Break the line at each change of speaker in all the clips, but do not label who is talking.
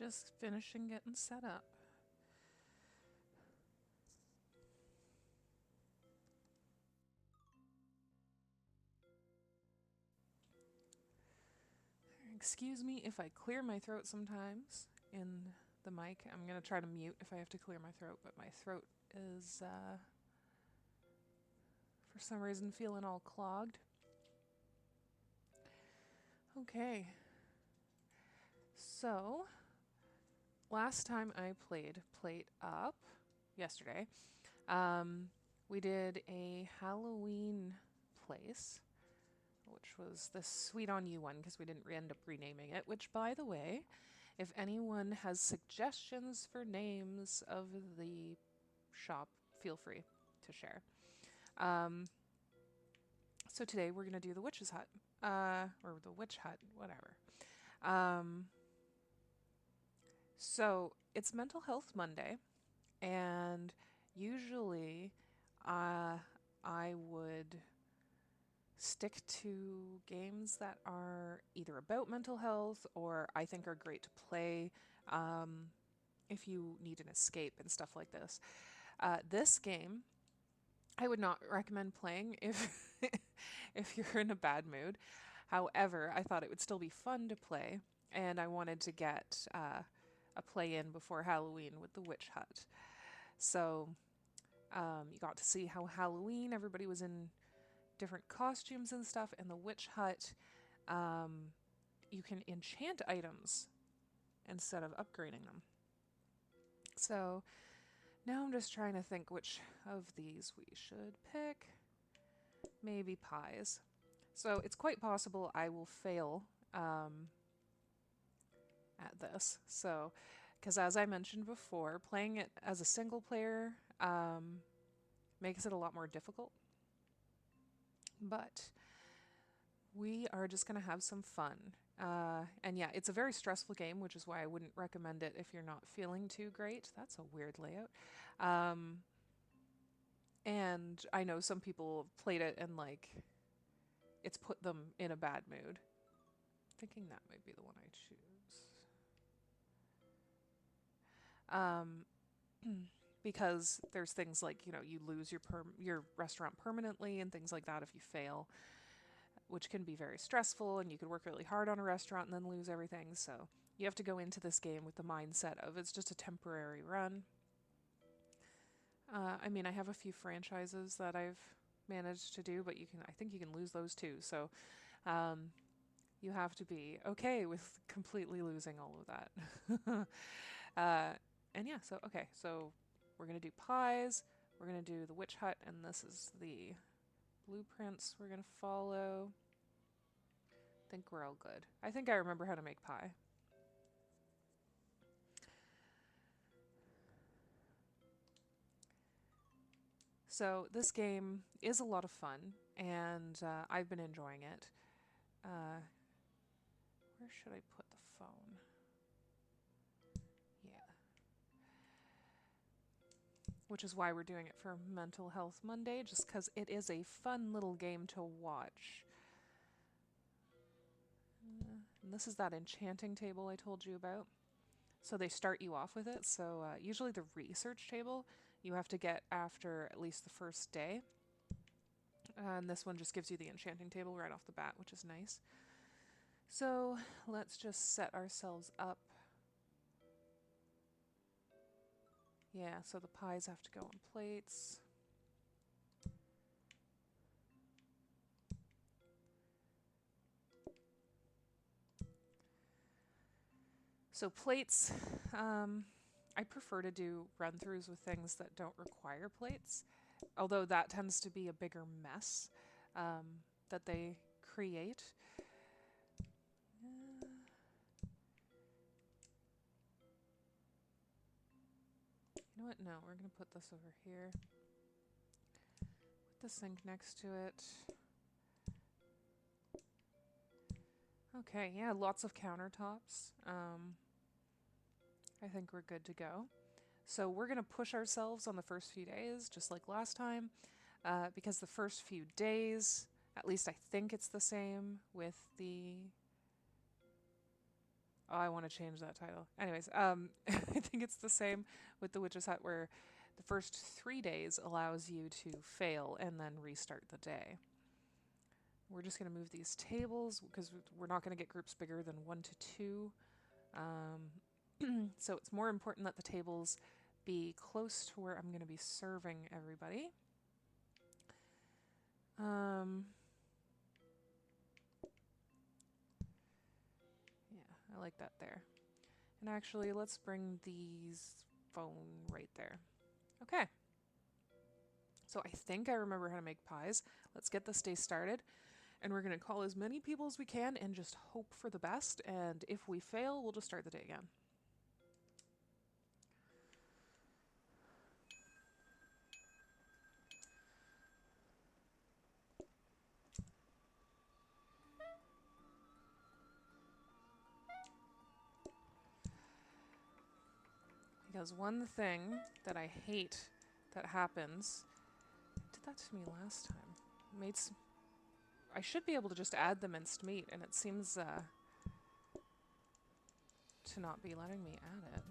Just finishing getting set up. Excuse me if I clear my throat sometimes in the mic. I'm going to try to mute if I have to clear my throat, but my throat is, for some reason, feeling all clogged. Okay. So, last time I played PlateUp, yesterday, we did a Halloween place, which was the Sweet on You one, because we didn't end up renaming it, which, by the way, if anyone has suggestions for names of the shop, feel free to share. So today we're going to do the Witch's Hut, or the Witch Hut, whatever. So it's Mental Health Monday, and usually I would stick to games that are either about mental health or I think are great to play if you need an escape and stuff like this. This game I would not recommend playing if if you're in a bad mood. However, I thought it would still be fun to play, and I wanted to get a play in before Halloween with the Witch Hut. So you got to see how Halloween everybody was in different costumes and stuff. In the Witch Hut, you can enchant items instead of upgrading them. So now I'm just trying to think which of these we should pick. Maybe pies. So it's quite possible I will fail at this. So, because as I mentioned before, playing it as a single player makes it a lot more difficult. But we are just going to have some fun. And yeah, it's a very stressful game, which is why I wouldn't recommend it if you're not feeling too great. That's a weird layout. And I know some people have played it and like it's put them in a bad mood. Thinking that might be the one I choose. Because there's things like, you know, you lose your restaurant permanently and things like that if you fail, which can be very stressful, and you could work really hard on a restaurant and then lose everything. So you have to go into this game with the mindset of it's just a temporary run. I mean, I have a few franchises that I've managed to do, but I think you can lose those too. So you have to be okay with completely losing all of that. And yeah, so okay, so we're gonna do pies, we're gonna do the Witch Hut, and this is the blueprints we're gonna follow. I think we're all good. I think I remember how to make pie. So this game is a lot of fun, and I've been enjoying it. Where should I put the phone? Yeah. Which is why we're doing it for Mental Health Monday, just because it is a fun little game to watch. And this is that enchanting table I told you about. So they start you off with it. So usually the research table you have to get after at least the first day. And this one just gives you the enchanting table right off the bat, which is nice. So let's just set ourselves up. Yeah, so the pies have to go on plates. So plates, I prefer to do run-throughs with things that don't require plates, although that tends to be a bigger mess that they create. You know what? No, we're going to put this over here. Put the sink next to it. Okay, yeah, lots of countertops. I think we're good to go. So we're going to push ourselves on the first few days, just like last time, because the first few days, at least I think it's the same with the Oh, I want to change that title. Anyways, I think it's the same with the Witch's Hut, where the first 3 days allows you to fail and then restart the day. We're just going to move these tables because we're not going to get groups bigger than 1 to 2. So it's more important that the tables be close to where I'm going to be serving everybody. Yeah, I like that there. And actually, let's bring these phone right there. Okay. So I think I remember how to make pies. Let's get this day started. And we're going to call as many people as we can and just hope for the best. And if we fail, we'll just start the day again. Because one thing that I hate that happens, did that to me last time. I should be able to just add the minced meat, and it seems to not be letting me add it.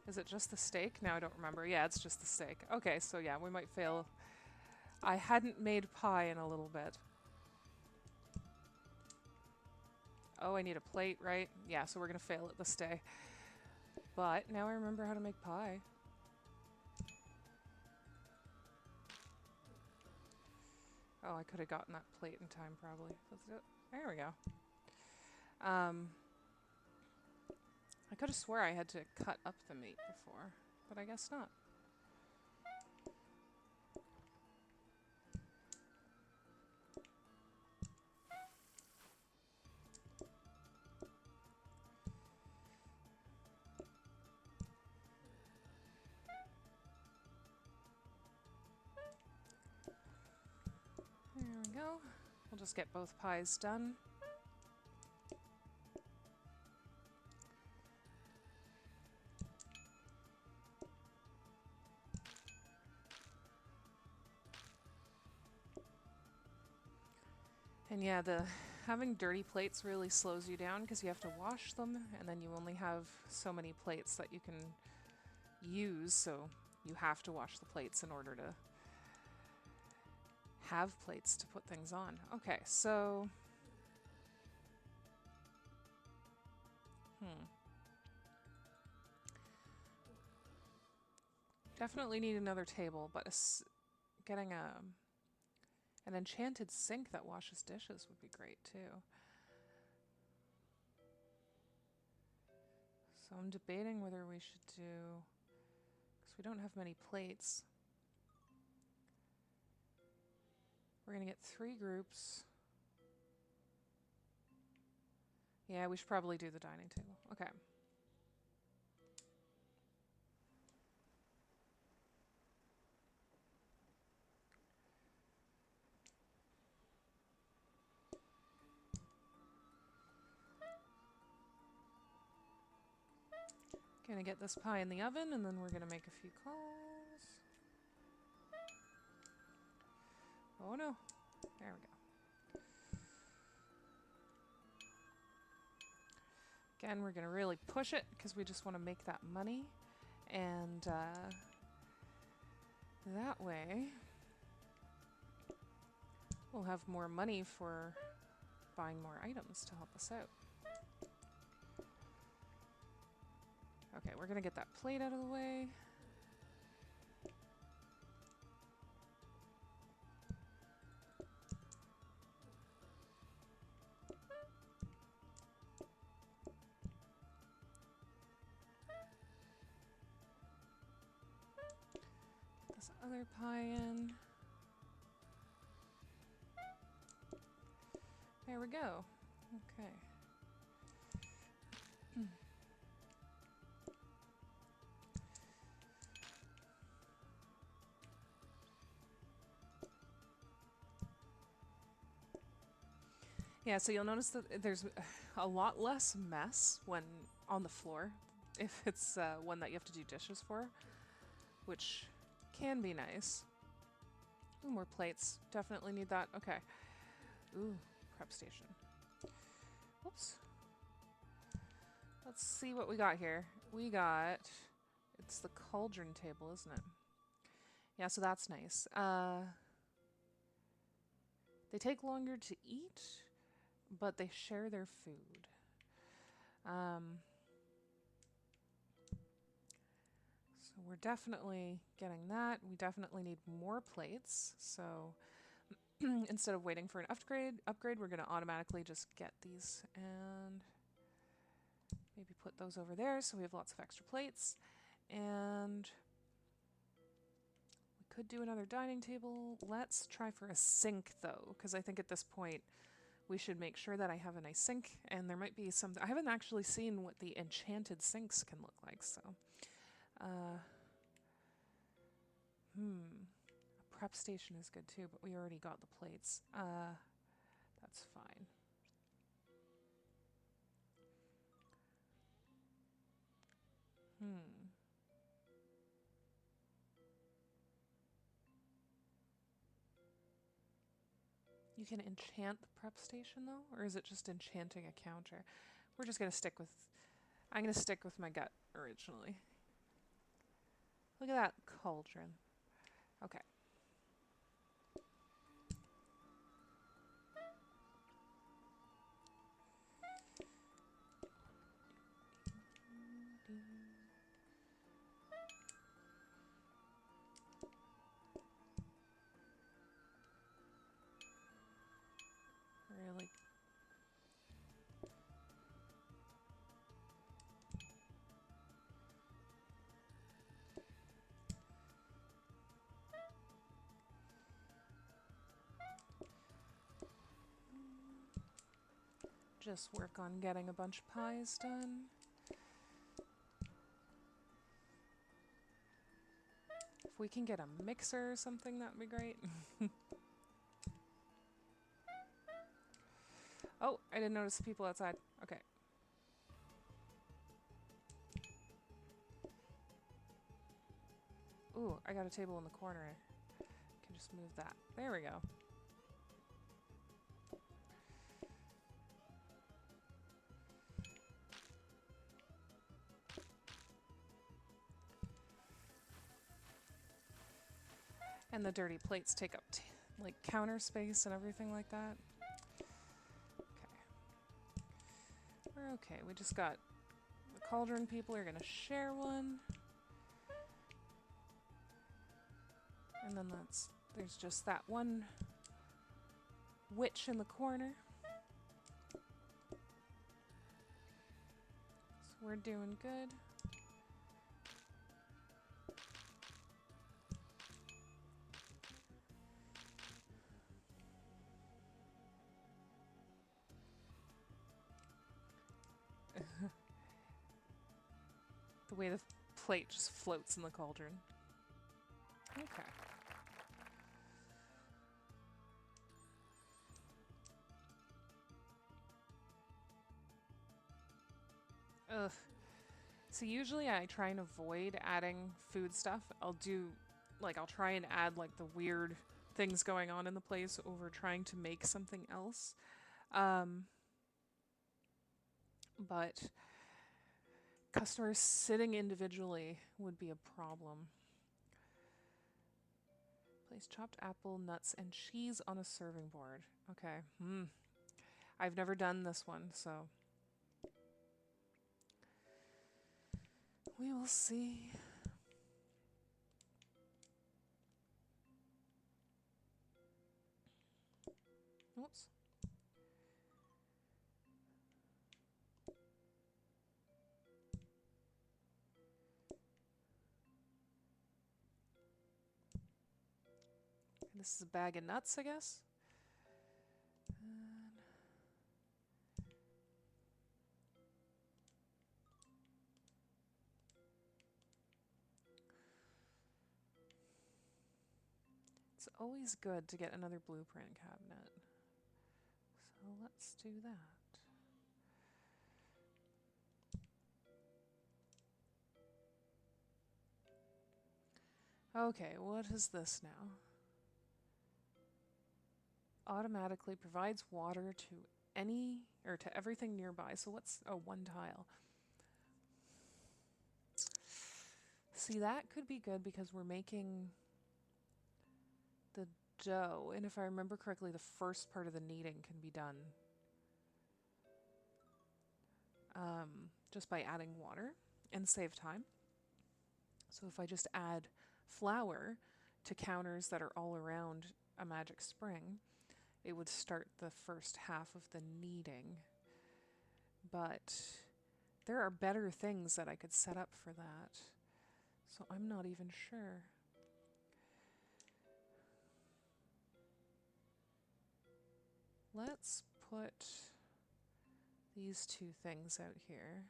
Is it just the steak? Now I don't remember. Yeah, it's just the steak. Okay, so yeah, we might fail. I hadn't made pie in a little bit. Oh, I need a plate, right? Yeah, so we're going to fail it this day. But now I remember how to make pie. Oh, I could have gotten that plate in time, probably. Let's do it. There we go. I could have swore I had to cut up the meat before, but I guess not. There we go. We'll just get both pies done. And yeah, having dirty plates really slows you down because you have to wash them, and then you only have so many plates that you can use, so you have to wash the plates in order to have plates to put things on. Okay, so... Definitely need another table, but getting an enchanted sink that washes dishes would be great too. So I'm debating whether we should do, because we don't have many plates. We're going to get 3 groups. Yeah, we should probably do the dining table. Okay. Gonna get this pie in the oven, and then we're gonna make a few calls. Oh no. There we go. Again, we're gonna really push it because we just want to make that money. And that way we'll have more money for buying more items to help us out. Okay, we're gonna get that plate out of the way. Get this other pie in. There we go. Okay. Yeah, so you'll notice that there's a lot less mess when on the floor if it's one that you have to do dishes for, which can be nice. Ooh, more plates. Definitely need that. Okay. Ooh, prep station. Oops. Let's see what we got here. We got... It's the cauldron table, isn't it? Yeah, so that's nice. They take longer to eat, but they share their food. So we're definitely getting that. We definitely need more plates. So instead of waiting for an upgrade, we're going to automatically just get these and maybe put those over there so we have lots of extra plates. And we could do another dining table. Let's try for a sink though, because I think at this point we should make sure that I have a nice sink, and there might be some... I haven't actually seen what the enchanted sinks can look like, so... A prep station is good too, but we already got the plates. That's fine. You can enchant the prep station though? Or is it just enchanting a counter? We're just gonna stick with... I'm gonna stick with my gut originally. Look at that cauldron. Okay. Really. Just work on getting a bunch of pies done. If we can get a mixer or something, that'd be great. Oh, I didn't notice the people outside. Okay. Ooh, I got a table in the corner. I can just move that. There we go. And the dirty plates take up like counter space and everything like that. Okay. We're okay. We just got the cauldron people are gonna share one. And then there's just that one witch in the corner. So we're doing good. The way the plate just floats in the cauldron. Okay. Ugh. So usually I try and avoid adding food stuff. I'll try and add like the weird things going on in the place over trying to make something else. But customers sitting individually would be a problem. Place chopped apple, nuts, and cheese on a serving board. Okay. I've never done this one, so we will see. Oops. This is a bag of nuts, I guess. It's always good to get another blueprint cabinet. So let's do that. Okay, what is this now? Automatically provides water to any or to everything nearby. So what's one tile? See, that could be good because we're making the dough. And if I remember correctly, the first part of the kneading can be done just by adding water and save time. So if I just add flour to counters that are all around a magic spring, it would start the first half of the kneading. But there are better things that I could set up for that. So I'm not even sure. Let's put these two things out here.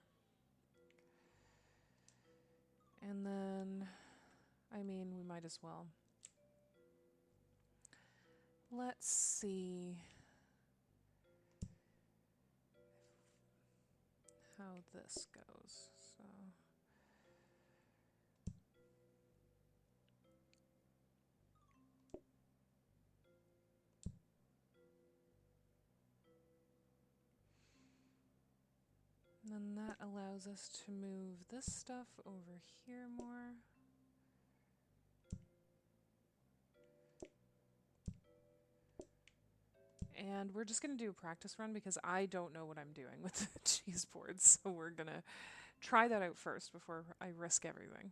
And then, I mean, we might as well. Let's see how this goes. So and then that allows us to move this stuff over here more. And we're just going to do a practice run because I don't know what I'm doing with the cheese boards. So we're going to try that out first before I risk everything.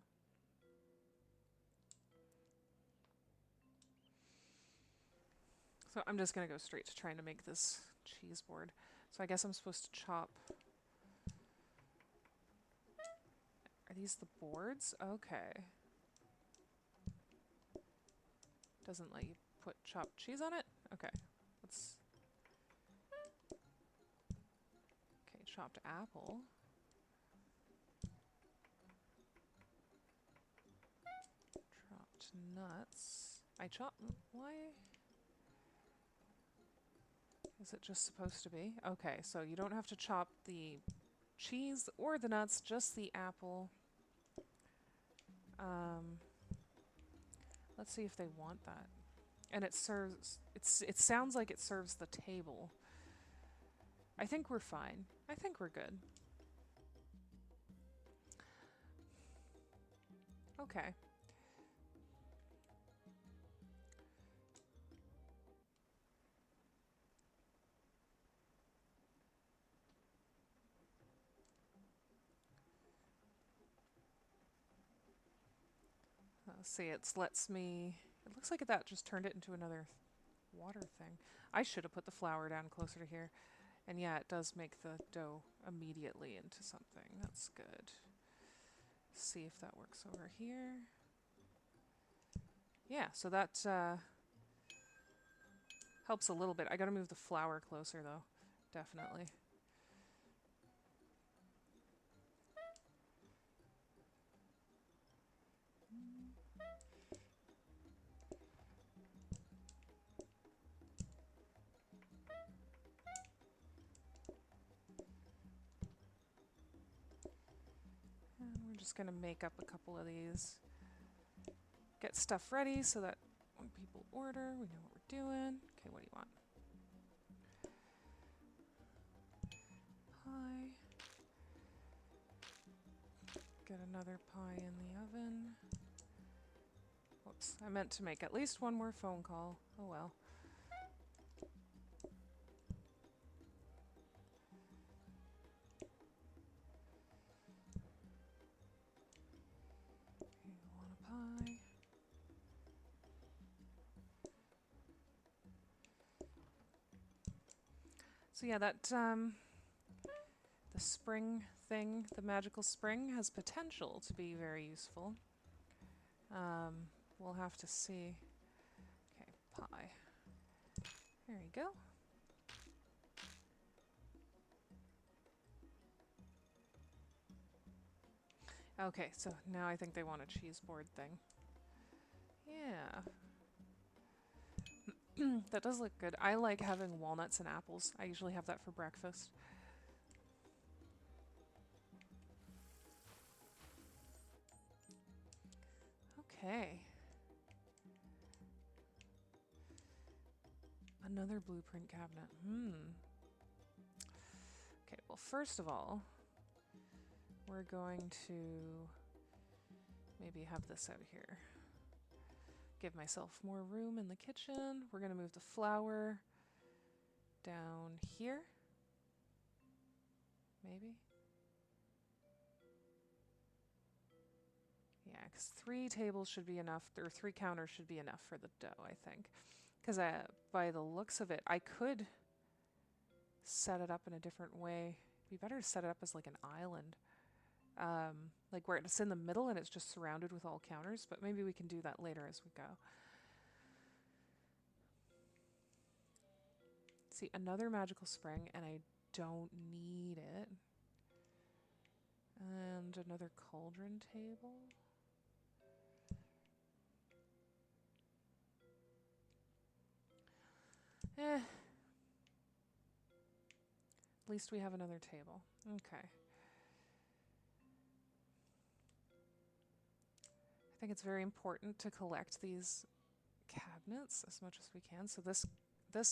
So I'm just going to go straight to trying to make this cheese board. So I guess I'm supposed to chop. Are these the boards? Okay. Doesn't let you put chopped cheese on it? Okay. Let's. Okay, chopped apple. Chopped nuts. I chop. Why? Is it just supposed to be? Okay, so you don't have to chop the cheese or the nuts, just the apple. Let's see if they want that. And it serves, it sounds like it serves the table. I think we're fine. I think we're good. Okay. See, it lets me, it looks like that just turned it into another water thing. I should have put the flour down closer to here. And yeah, it does make the dough immediately into something. That's good. See if that works over here. Yeah, so that helps a little bit. I gotta move the flour closer though, definitely. And we're just gonna make up a couple of these. Get stuff ready so that when people order, we know what we're doing. Okay, what do you want? Pie. Get another pie in the oven. Whoops, I meant to make at least one more phone call. Oh well. Okay, want a pie. So yeah, that the spring thing, the magical spring, has potential to be very useful. We'll have to see. Okay, pie. There you go. Okay, so now I think they want a cheese board thing. Yeah. That does look good. I like having walnuts and apples. I usually have that for breakfast. Okay. Another blueprint cabinet. first of all, we're going to maybe have this out here. Give myself more room in the kitchen. We're going to move the flour down here. Maybe. Yeah, because 3 tables should be enough, or 3 counters should be enough for the dough, I think. Because by the looks of it, I could set it up in a different way. It'd be better to set it up as like an island. Like where it's in the middle and it's just surrounded with all counters, but maybe we can do that later as we go. See, another magical spring, and I don't need it. And another cauldron table. At least we have another table. Okay. I think it's very important to collect these cabinets as much as we can. So this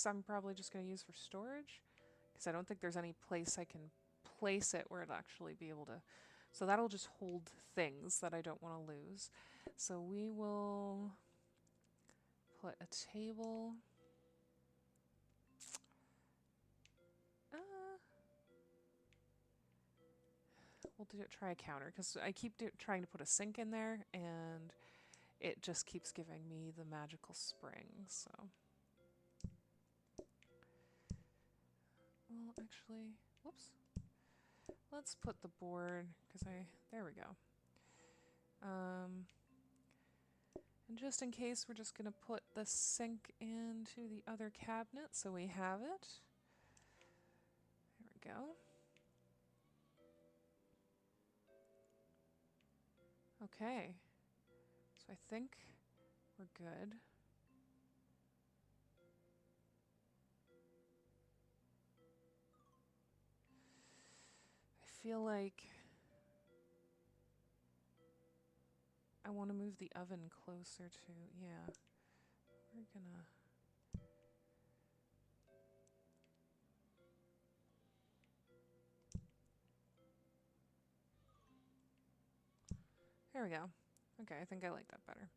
I'm probably just going to use for storage, because I don't think there's any place I can place it where it'll actually be able to. So that'll just hold things that I don't want to lose. So we will put a table. We'll try a counter, because I keep trying to put a sink in there, and it just keeps giving me the magical spring, so. Well, actually, whoops. Let's put the board, because there we go. And just in case, we're just going to put the sink into the other cabinet, so we have it. There we go. Okay, so I think we're good. I feel like I want to move the oven closer to, yeah, we're gonna. There we go. Okay, I think I like that better.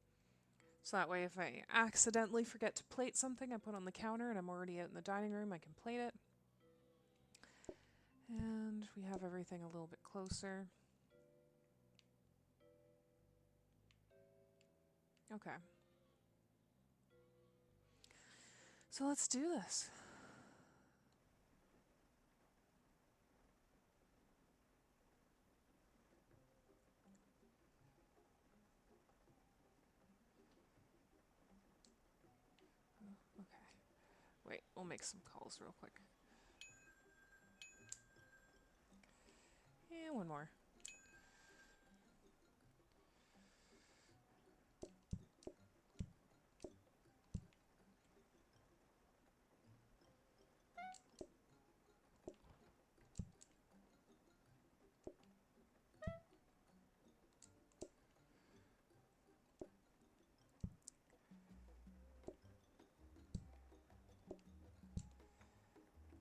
So that way if I accidentally forget to plate something I put on the counter and I'm already out in the dining room, I can plate it. And we have everything a little bit closer. Okay. So let's do this. Wait, we'll make some calls real quick. Yeah, one more.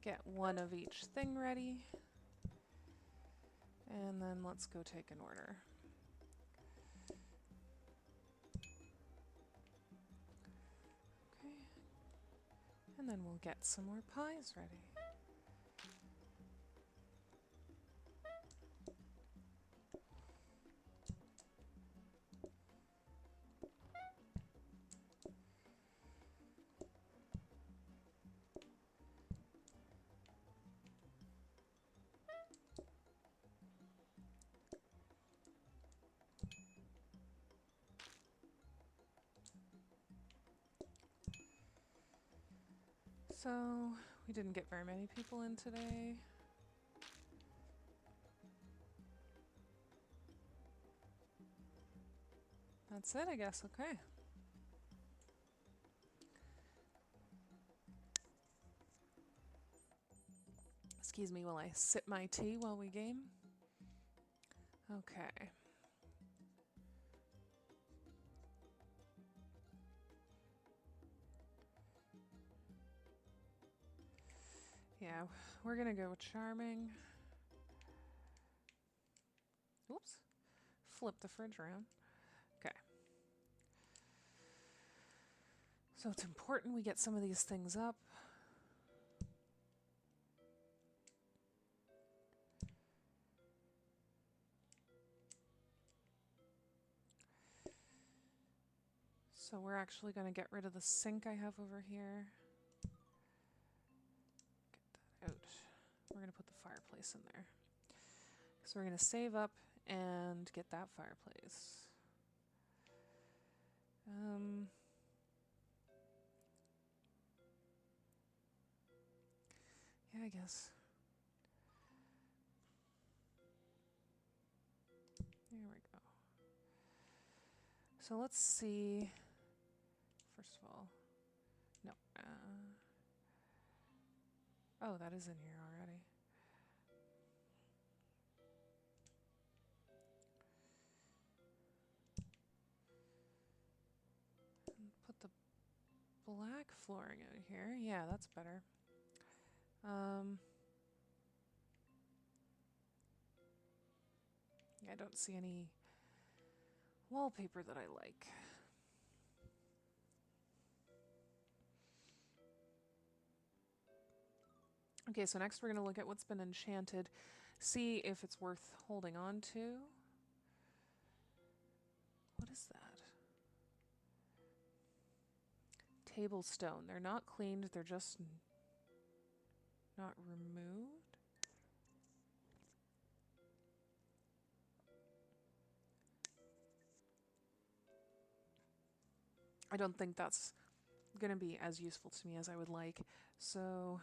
Get one of each thing ready. And then let's go take an order. Okay. And then we'll get some more pies ready. So, we didn't get very many people in today. That's it, I guess. Okay. Excuse me while I sip my tea while we game. Okay. Yeah, we're gonna go with charming. Oops. Flip the fridge around. Okay. So it's important we get some of these things up. So we're actually going to get rid of the sink I have over here. Get that out. We're going to put the fireplace in there. So we're going to save up and get that fireplace. Yeah, I guess. There we go. So let's see. First of all, no. Oh, that is in here already. And put the black flooring out here. Yeah, that's better. I don't see any wallpaper that I like. Okay, so next we're going to look at what's been enchanted, see if it's worth holding on to. What is that? Table stone. They're not cleaned, they're just not removed. I don't think that's going to be as useful to me as I would like. So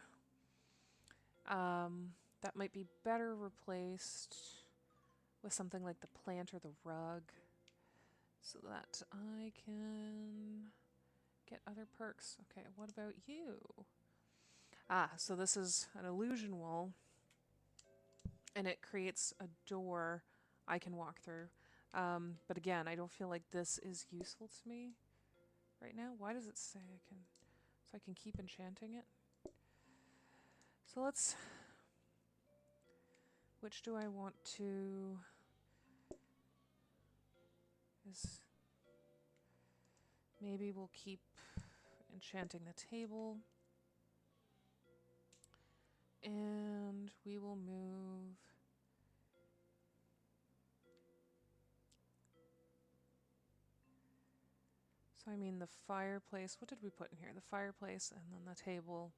that might be better replaced with something like the plant or the rug so that I can get other perks. Okay, what about you? So this is an illusion wall, and it creates a door I can walk through. But again, I don't feel like this is useful to me right now. Why does it say I can? So I can keep enchanting it? So let's... Which do I want to... Maybe we'll keep enchanting the table. And we will move... So I mean the fireplace. What did we put in here? The fireplace and then the table.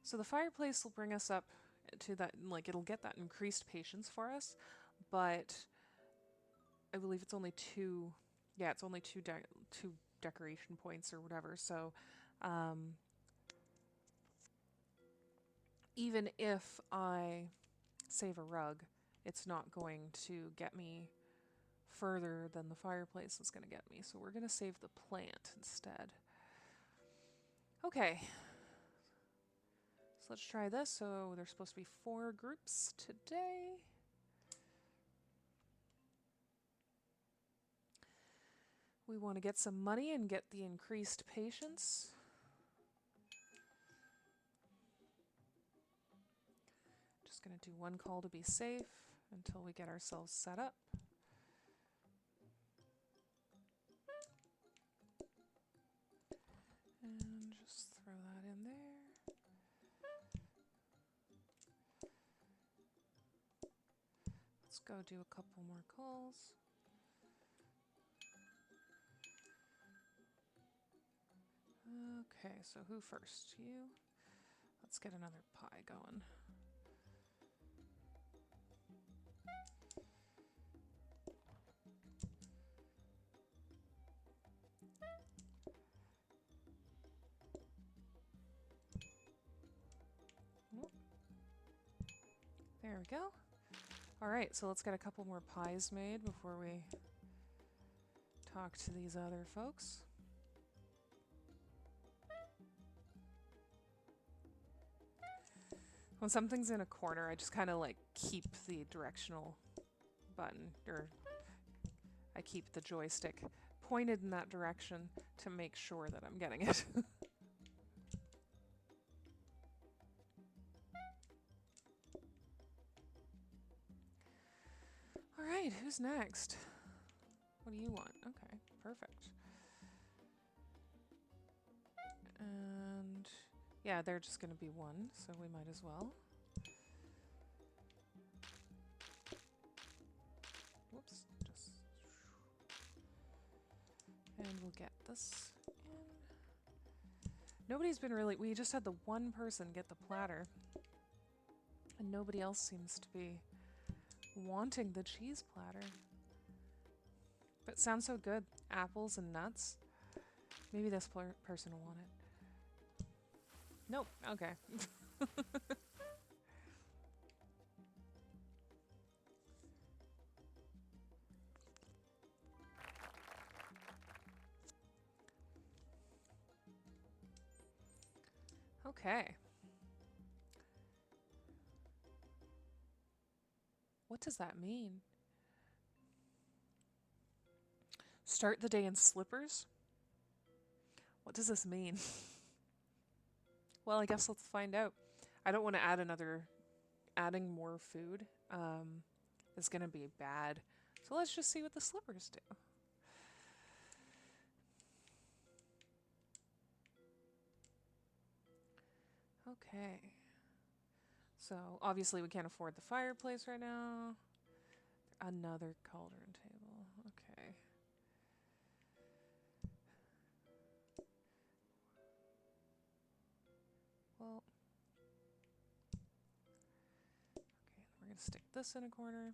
So the fireplace will bring us up to that, like it'll get that increased patience for us, but I believe it's only two, yeah, it's only two decoration points or whatever. So even if I save a rug, it's not going to get me further than the fireplace is going to get me. So we're going to save the plant instead. Okay. So let's try this. So there's supposed to be 4 groups today. We want to get some money and get the increased patience. Just going to do 1 call to be safe until we get ourselves set up. And just throw that in there. Let's go do a couple more calls. Okay, so who first? You? Let's get another pie going. There we go. All right, so let's get a couple more pies made before we talk to these other folks. When something's in a corner, I just kind of like keep the directional button, or I keep the joystick pointed in that direction to make sure that I'm getting it. All right. right, who's next? What do you want? Okay, perfect. And yeah, they're just gonna be one, so we might as well. Whoops, just... And we'll get this in. Nobody's been really... We just had the one person get the platter. And nobody else seems to be wanting the cheese platter. But it sounds so good. Apples and nuts. Maybe this person will want it. Nope. Okay. Okay. What does that mean? Start the day in slippers? What does this mean? Well, I guess let's find out. I don't want to add adding more food is going to be bad. So let's just see what the slippers do. Okay. So obviously we can't afford the fireplace right now. Another cauldron table. Okay. Well. Okay, we're going to stick this in a corner.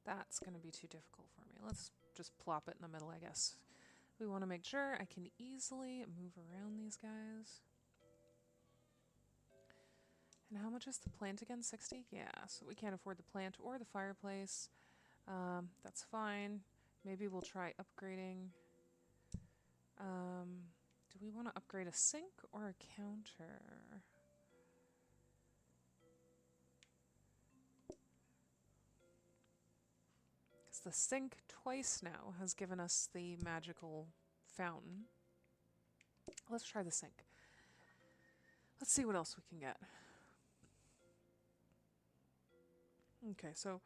That's going to be too difficult for me. Let's just plop it in the middle, I guess. We want to make sure I can easily move around these guys. And how much is the plant again? 60? Yeah, so we can't afford the plant or the fireplace. That's fine. Maybe we'll try upgrading. Do we want to upgrade a sink or a counter? Because the sink twice now has given us the magical fountain. Let's try the sink. Let's see what else we can get. Okay, so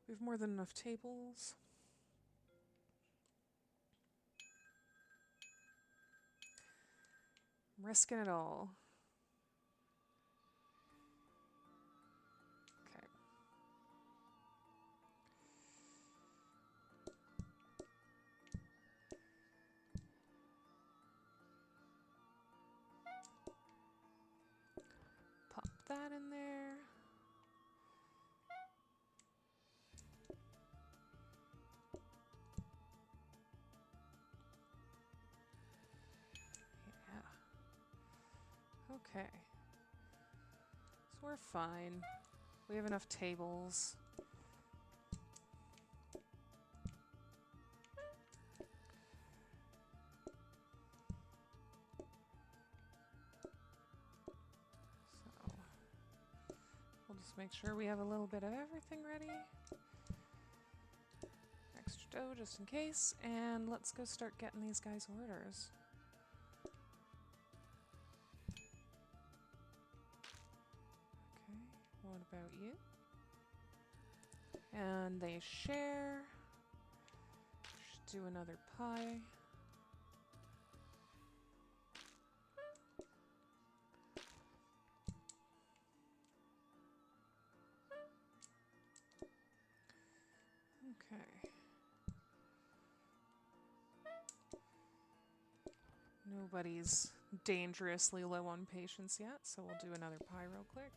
we have more than enough tables. I'm risking it all. Okay. Pop that in there. Okay. So we're fine. We have enough tables. So we'll just make sure we have a little bit of everything ready. Extra dough just in case. And let's go start getting these guys' orders. What about you? And they share. Should do another pie. Okay. Nobody's dangerously low on patience yet, so we'll do another pie real quick.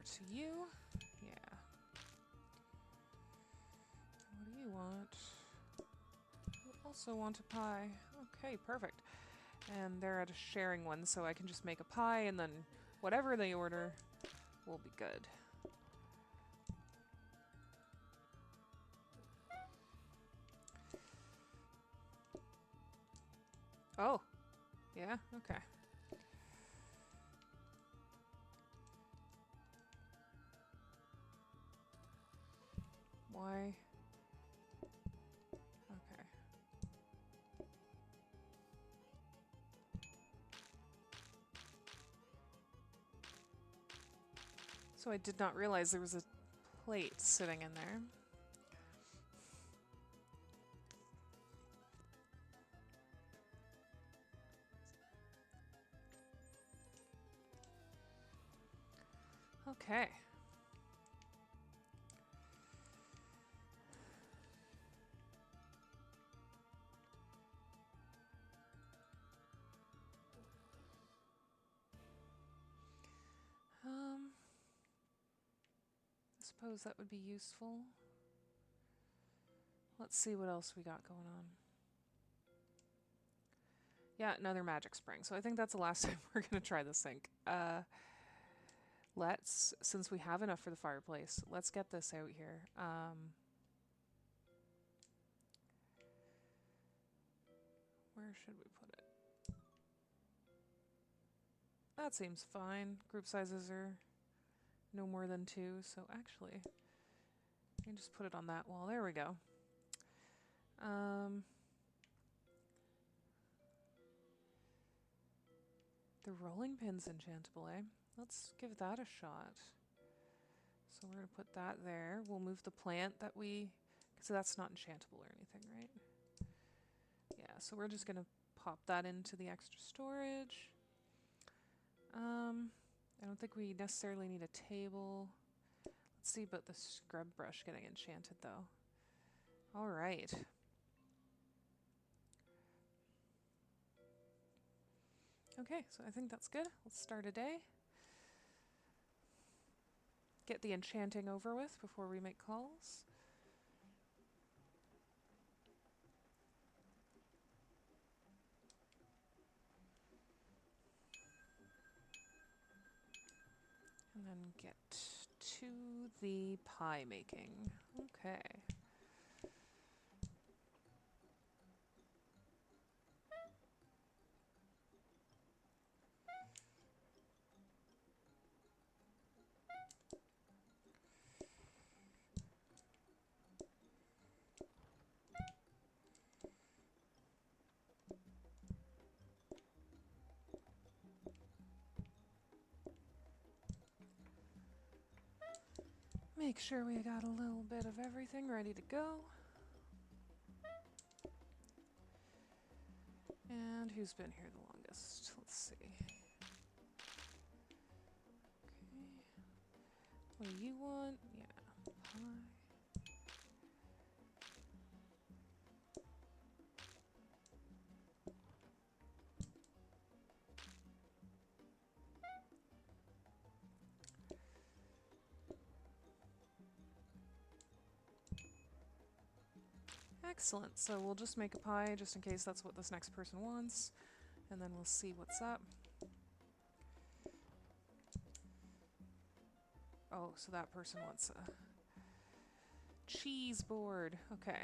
To you. Yeah. What do you want? You also want a pie. Okay, perfect. And they're at a sharing one, so I can just make a pie and then whatever they order will be good. Oh. Yeah, okay. Why? Okay. So I did not realize there was a plate sitting in there. Okay. I suppose that would be useful. Let's see what else we got going on. Yeah, another magic spring. So I think that's the last time we're going to try the sink. Let's, since we have enough for the fireplace, let's get this out here. Where should we put it? That seems fine. Group sizes are no more than 2, so actually, I can just put it on that wall. There we go. The rolling pin's enchantable, eh? Let's give that a shot. So we're going to put that there. We'll move the plant that we... So that's not enchantable or anything, right? Yeah, so we're just going to pop that into the extra storage. I don't think we necessarily need a table. Let's see about the scrub brush getting enchanted, though. All right. Okay, so I think that's good. Let's start a day. Get the enchanting over with before we make calls. And then get to the pie making. Okay. Make sure we got a little bit of everything ready to go. And who's been here the longest? Let's see. Okay. What do you want? Yeah, pie. Excellent. So we'll just make a pie just in case that's what this next person wants. And then we'll see what's up. Oh, so that person wants a cheese board. Okay.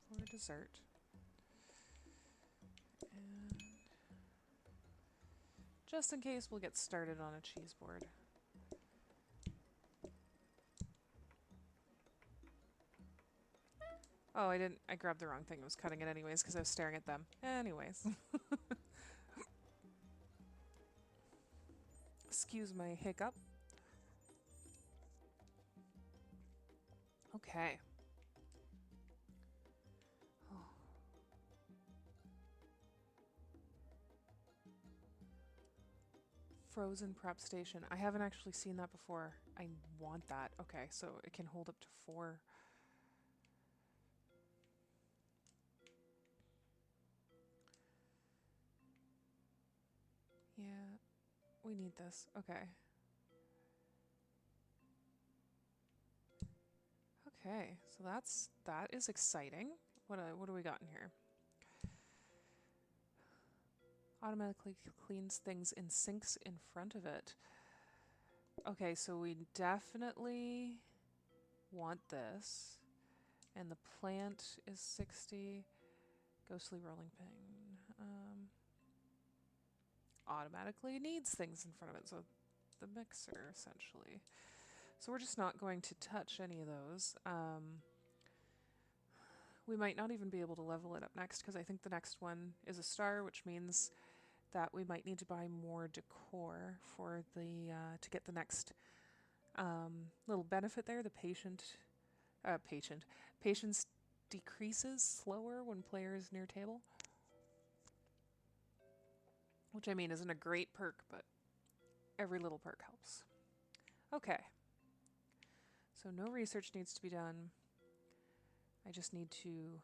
For dessert. And just in case, we'll get started on a cheese board. Oh, I grabbed the wrong thing. I was cutting it anyways because I was staring at them. Anyways. Excuse my hiccup. Okay. Oh. Frozen prep station. I haven't actually seen that before. I want that. Okay, so it can hold up to 4. Yeah, we need this. Okay. Okay, so that is exciting. What do we got in here? Automatically cleans things in sinks in front of it. Okay, so we definitely want this. And the plant is 60. Ghostly rolling pin. Automatically needs things in front of it. So the mixer, essentially. So we're just not going to touch any of those. we might not even be able to level it up next because I think the next one is a star, which means that we might need to buy more decor for the to get the next little benefit there. The patience decreases slower when players near table, which I mean isn't a great perk, but every little perk helps. Okay. So no research needs to be done. I just need to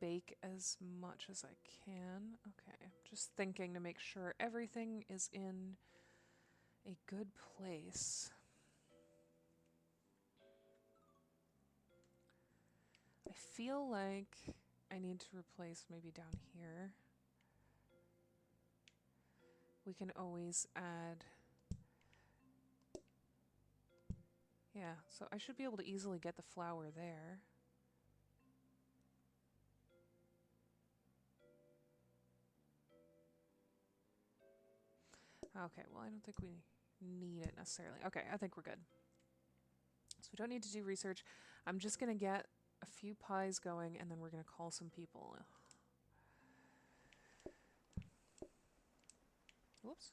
bake as much as I can. Okay, just thinking to make sure everything is in a good place. I feel like I need to replace maybe down here. We can always add... Yeah, so I should be able to easily get the flour there. Okay, well, I don't think we need it necessarily. Okay, I think we're good. So we don't need to do research. I'm just going to get a few pies going, and then we're going to call some people. Whoops.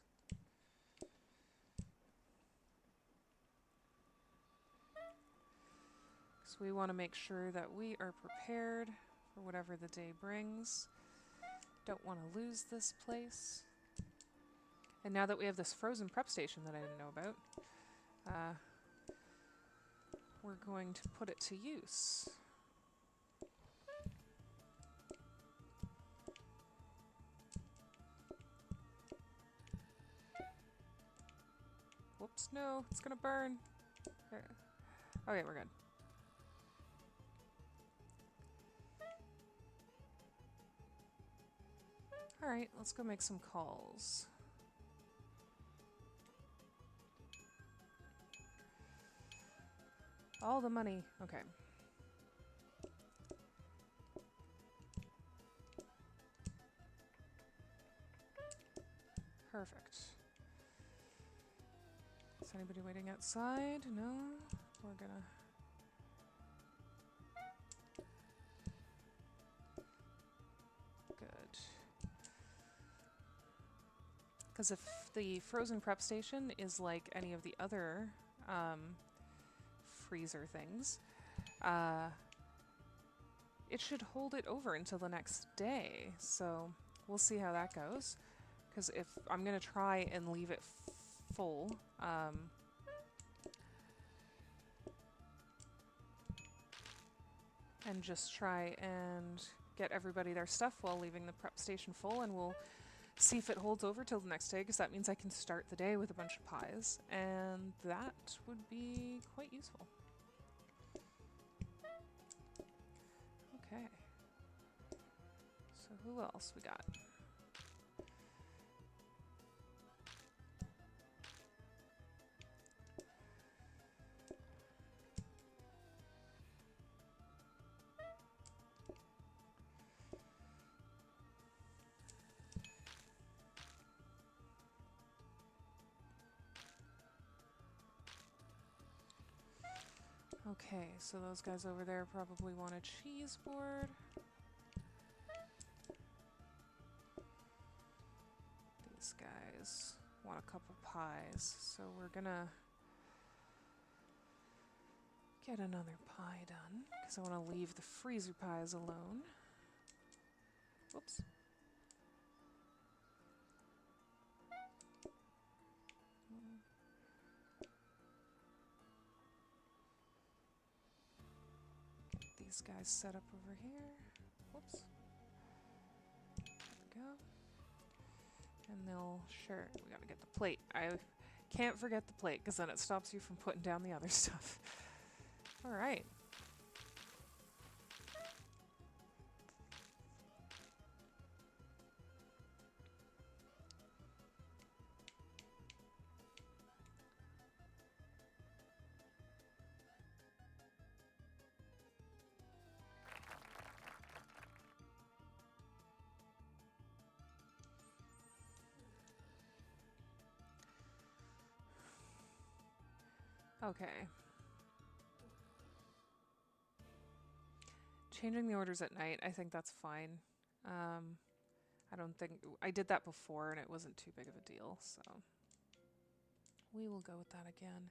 So we want to make sure that we are prepared for whatever the day brings. Don't want to lose this place. And now that we have this frozen prep station that I didn't know about, we're going to put it to use. Whoops, no, it's gonna burn. Okay, we're good. Alright, let's go make some calls. All the money. Okay. Perfect. Is anybody waiting outside? No? We're gonna... Good. Because if the frozen prep station is like any of the other freezer things, it should hold it over until the next day. So we'll see how that goes. Because if I'm going to try and leave it full, and just try and get everybody their stuff while leaving the prep station full, and we'll see if it holds over till the next day, because that means I can start the day with a bunch of pies, and that would be quite useful. Okay. So who else we got? Okay, so those guys over there probably want a cheese board. These guys want a couple pies, so we're gonna get another pie done, because I want to leave the freezer pies alone. Whoops. These guys set up over here. Whoops. There we go. And they'll... Sure, we gotta get the plate. I can't forget the plate, because then it stops you from putting down the other stuff. Alright. Okay. changing the orders at night, I think that's fine. I don't think I did that before and it wasn't too big of a deal, so we will go with that again.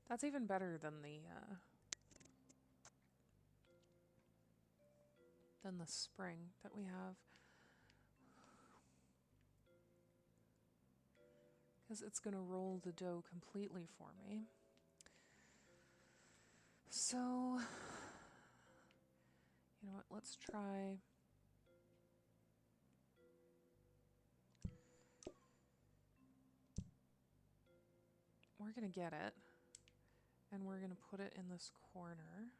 That's even better than the spring that we have. Because it's going to roll the dough completely for me. So, you know what, let's try... We're going to get it, and we're going to put it in this corner.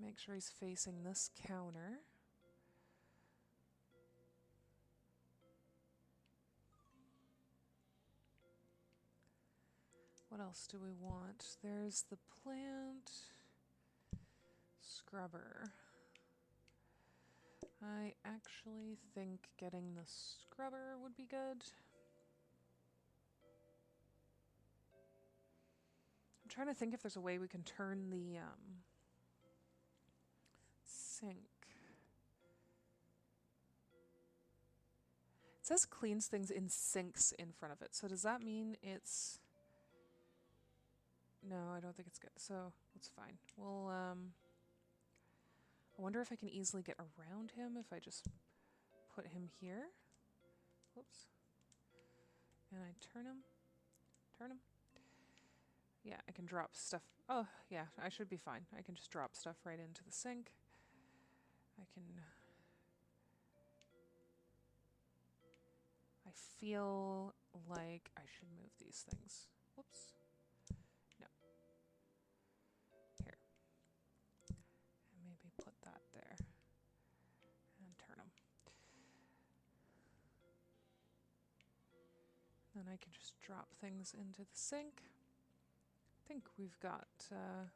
Make sure he's facing this counter. What else do we want? There's the plant scrubber. I actually think getting the scrubber would be good. I'm trying to think if there's a way we can turn the sink. It says cleans things in sinks in front of it. So does that mean it's... No, I don't think it's good. So it's fine. We'll, I wonder if I can easily get around him if I just put him here. Whoops. And I turn him. Turn him. Yeah, I can drop stuff. Oh, yeah, I should be fine. I can just drop stuff right into the sink. I can... I feel like I should move these things. Whoops. No. Here. And maybe put that there. And turn them. Then I can just drop things into the sink. I think we've got a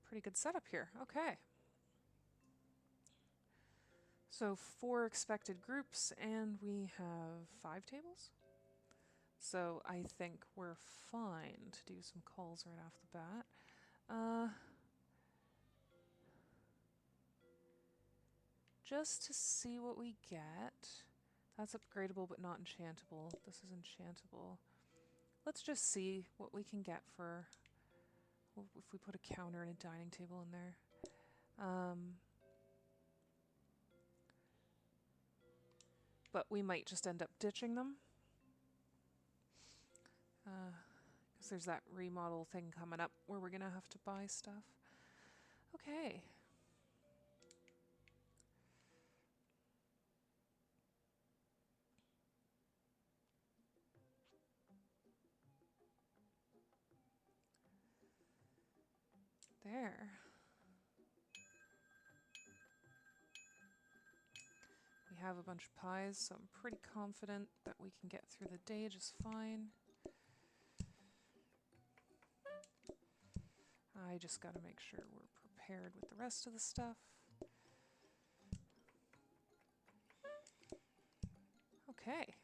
pretty good setup here. Okay. So 4 expected groups, and we have 5 tables. So I think we're fine to do some calls right off the bat. Just to see what we get. That's upgradable but not enchantable. This is enchantable. Let's just see what we can get for if we put a counter and a dining table in there. But we might just end up ditching them. Because there's that remodel thing coming up where we're going to have to buy stuff. Okay. There. We have a bunch of pies, so I'm pretty confident that we can get through the day just fine. I just got to make sure we're prepared with the rest of the stuff. Okay.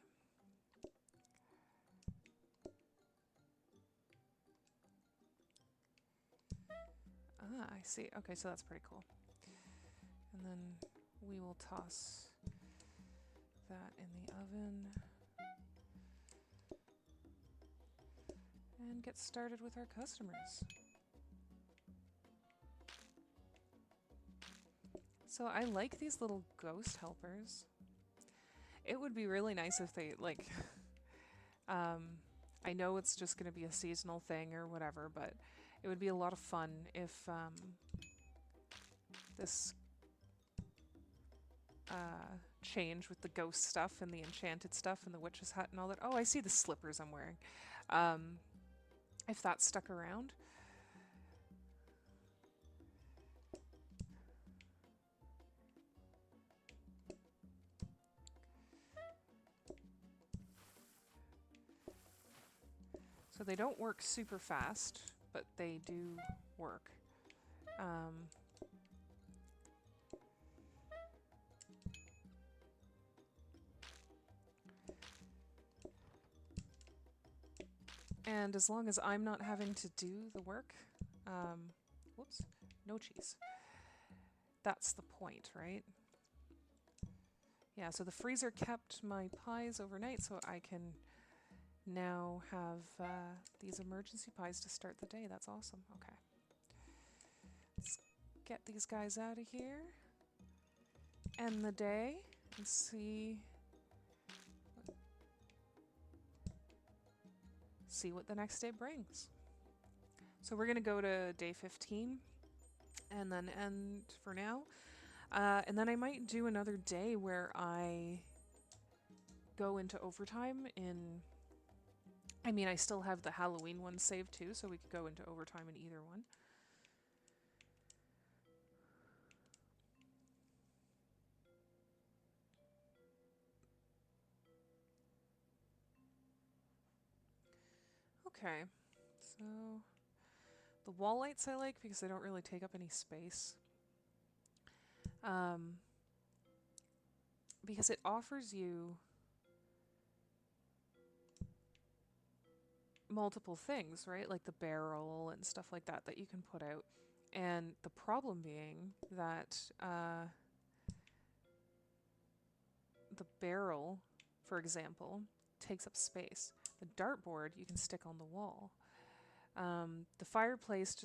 Ah, I see. Okay, so that's pretty cool. And then we will toss that in the oven and get started with our customers. So I like these little ghost helpers. It would be really nice if they, like, I know it's just going to be a seasonal thing or whatever, but it would be a lot of fun if this change with the ghost stuff and the enchanted stuff and the witch's hut and all that. Oh, I see the slippers I'm wearing. If that stuck around. they don't work super fast, but they do work. And as long as I'm not having to do the work, whoops, no cheese. That's the point, right? Yeah, so the freezer kept my pies overnight, so I can now have these emergency pies to start the day. That's awesome. Okay. Let's get these guys out of here. End the day and see what the next day brings. So we're going to go to day 15 and then end for now. And then I might do another day where I go into overtime in... I mean, I still have the Halloween one saved too, so we could go into overtime in either one. Okay, so the wall lights I like because they don't really take up any space. Because it offers you multiple things, right? Like the barrel and stuff like that that you can put out. And the problem being that the barrel, for example, takes up space. The dartboard you can stick on the wall. The fireplace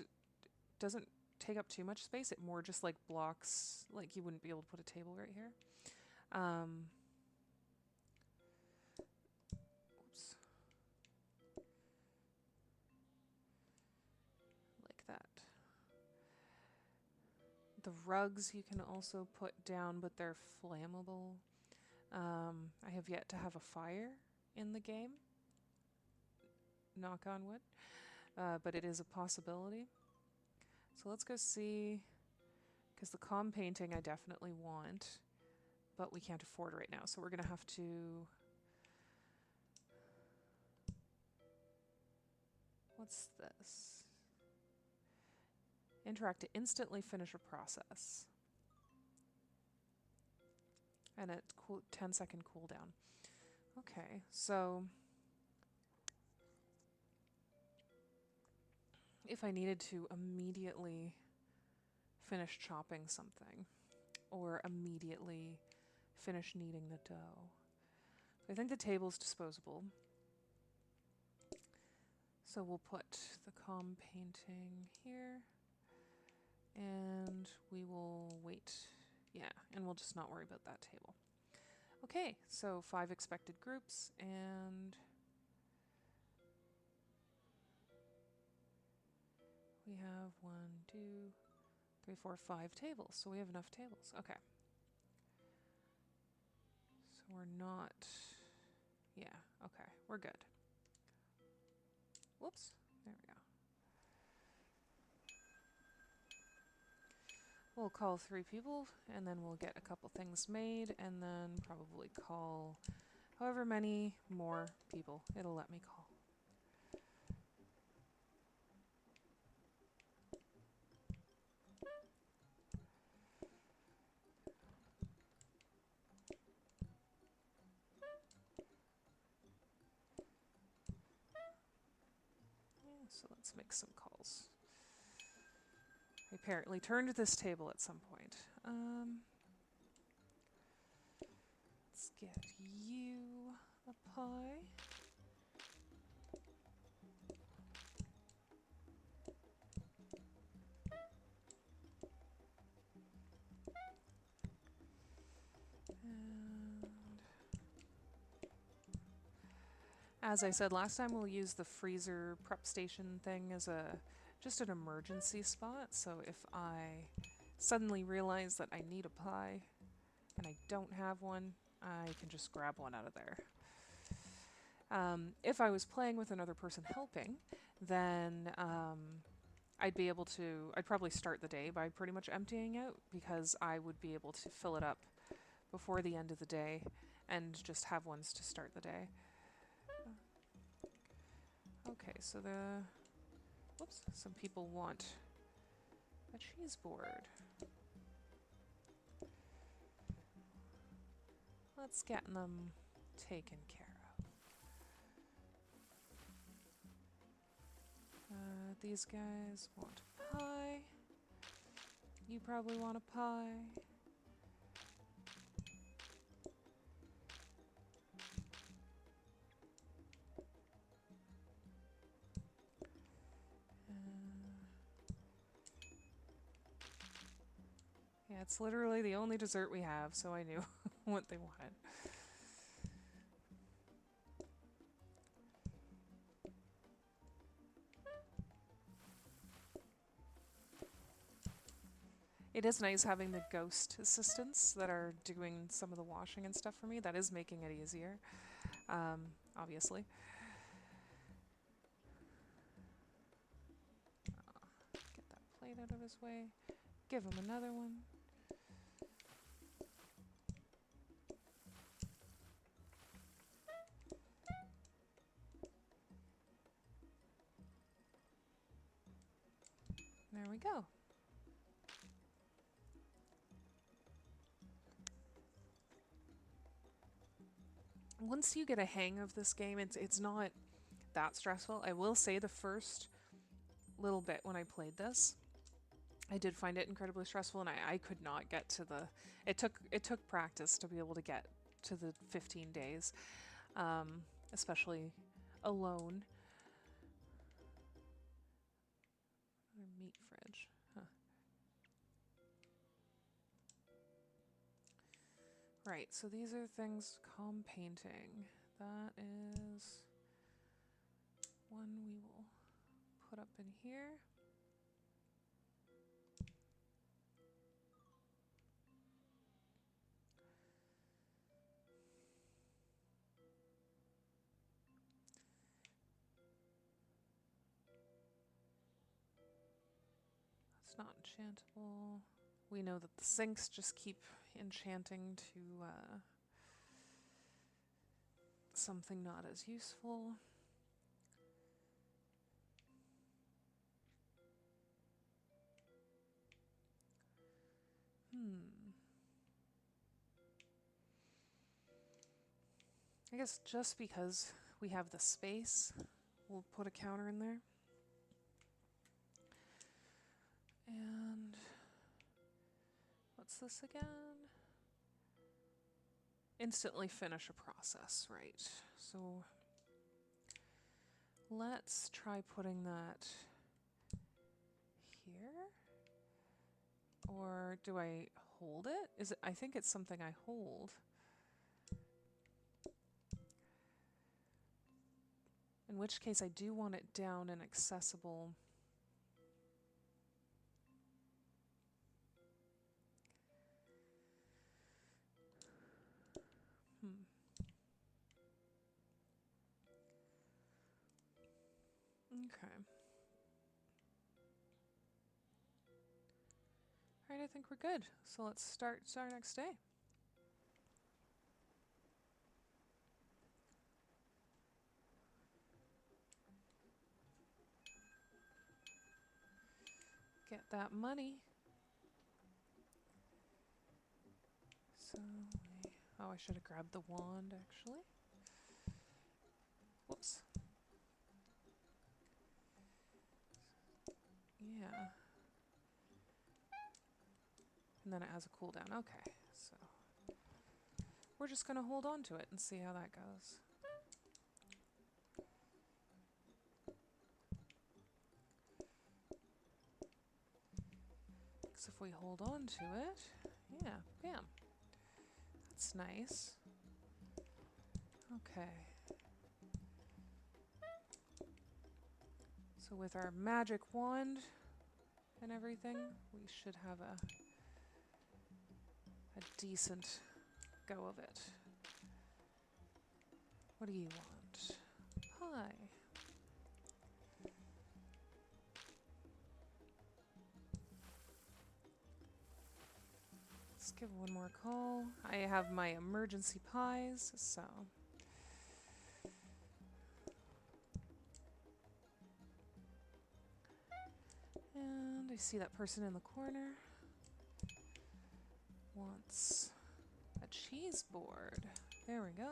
doesn't take up too much space. It more just like blocks, like you wouldn't be able to put a table right here. Oops. Like that. The rugs you can also put down, but they're flammable. I have yet to have a fire in the game. Knock on wood. But it is a possibility. So let's go see, because the calm painting I definitely want, but we can't afford it right now. So we're going to have to... What's this? Interact to instantly finish a process. And a 10-second cooldown. Okay, so... if I needed to immediately finish chopping something, or immediately finish kneading the dough. I think the table's disposable. So we'll put the calm painting here, and we will wait. Yeah, and we'll just not worry about that table. Okay, so 5 expected groups, and we have 1, 2, 3, 4, 5 tables. So we have enough tables. Okay. So we're not... yeah, okay, we're good. Whoops, there we go. We'll call 3 people, and then we'll get a couple things made, and then probably call however many more people it'll let me call. So let's make some calls. I apparently turned this table at some point. Let's get you a pie. And as I said last time, we'll use the freezer prep station thing as just an emergency spot. So if I suddenly realize that I need a pie and I don't have one, I can just grab one out of there. If I was playing with another person helping, then I'd probably start the day by pretty much emptying out, because I would be able to fill it up before the end of the day and just have ones to start the day. Okay, so whoops, some people want a cheese board. Let's get them taken care of. These guys want pie. You probably want a pie. Yeah, it's literally the only dessert we have, so I knew what they wanted. It is nice having the ghost assistants that are doing some of the washing and stuff for me. That is making it easier, obviously. Get that plate out of his way. Give him another one. There we go. Once you get a hang of this game, it's not that stressful. I will say the first little bit when I played this, I did find it incredibly stressful, and I could not get to the... It took practice to be able to get to the 15 days, especially alone. Meat fridge. Huh. Right, so these are things, calm painting. That is one we will put up in here. It's not enchantable. We know that the sinks just keep enchanting to something not as useful. I guess just because we have the space, we'll put a counter in there. And what's this again? Instantly finish a process, right? So let's try putting that here. Or do I hold it? Is it? I think it's something I hold. In which case I do want it down and accessible. Okay. Alright, I think we're good. So let's start our next day. Get that money. So, oh, I should have grabbed the wand, actually. Whoops. Yeah. And then it has a cooldown. Okay, so we're just going to hold on to it and see how that goes. Because if we hold on to it, yeah, bam. That's nice. Okay. So with our magic wand and everything, we should have a decent go of it. What do you want? Pie. Let's give one more call. I have my emergency pies, so... And I see that person in the corner wants a cheese board. There we go.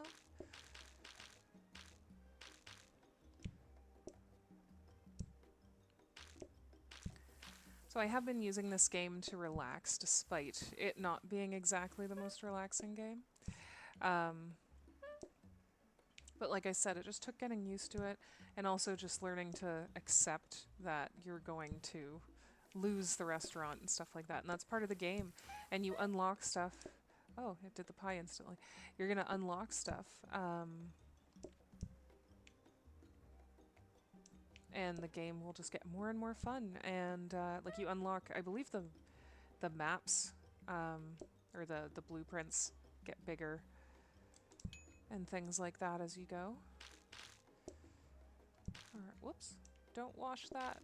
So I have been using this game to relax despite it not being exactly the most relaxing game. But like I said, it just took getting used to it and also just learning to accept that you're going to lose the restaurant and stuff like that. And that's part of the game. And you unlock stuff. Oh, it did the pie instantly. You're going to unlock stuff. And the game will just get more and more fun. And like you unlock, I believe the maps or the blueprints get bigger and things like that as you go. Alright, whoops. Don't wash that.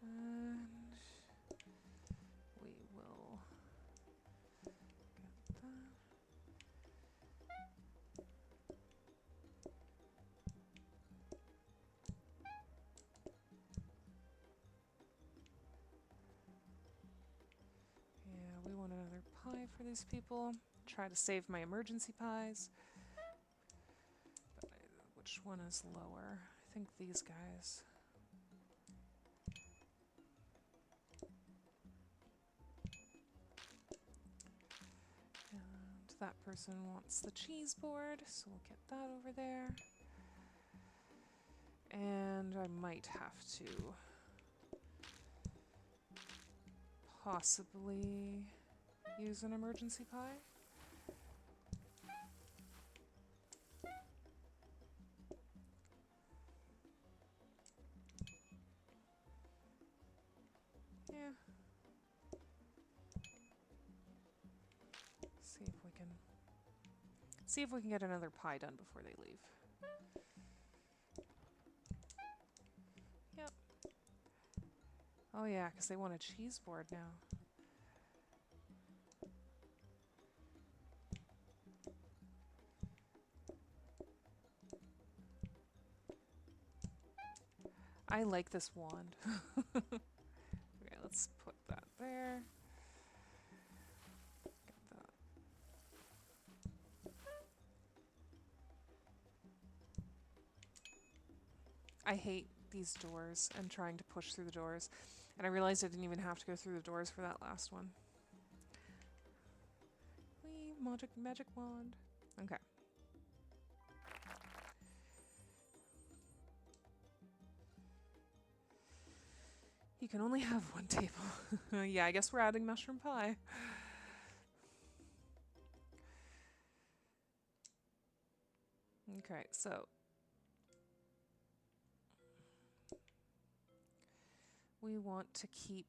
And we will get that. Yeah, we want another pie for these people. Try to save my emergency pies. But which one is lower? I think these guys. And that person wants the cheese board, so we'll get that over there. And I might have to possibly use an emergency pie. Yeah. See if we can get another pie done before they leave. Yep. Oh yeah, because they want a cheese board now. I like this wand. Okay, let's put that there. Get that. I hate these doors and trying to push through the doors. And I realized I didn't even have to go through the doors for that last one. Whee, magic wand. Okay. You can only have one table. Yeah, I guess we're adding mushroom pie. Okay, so we want to keep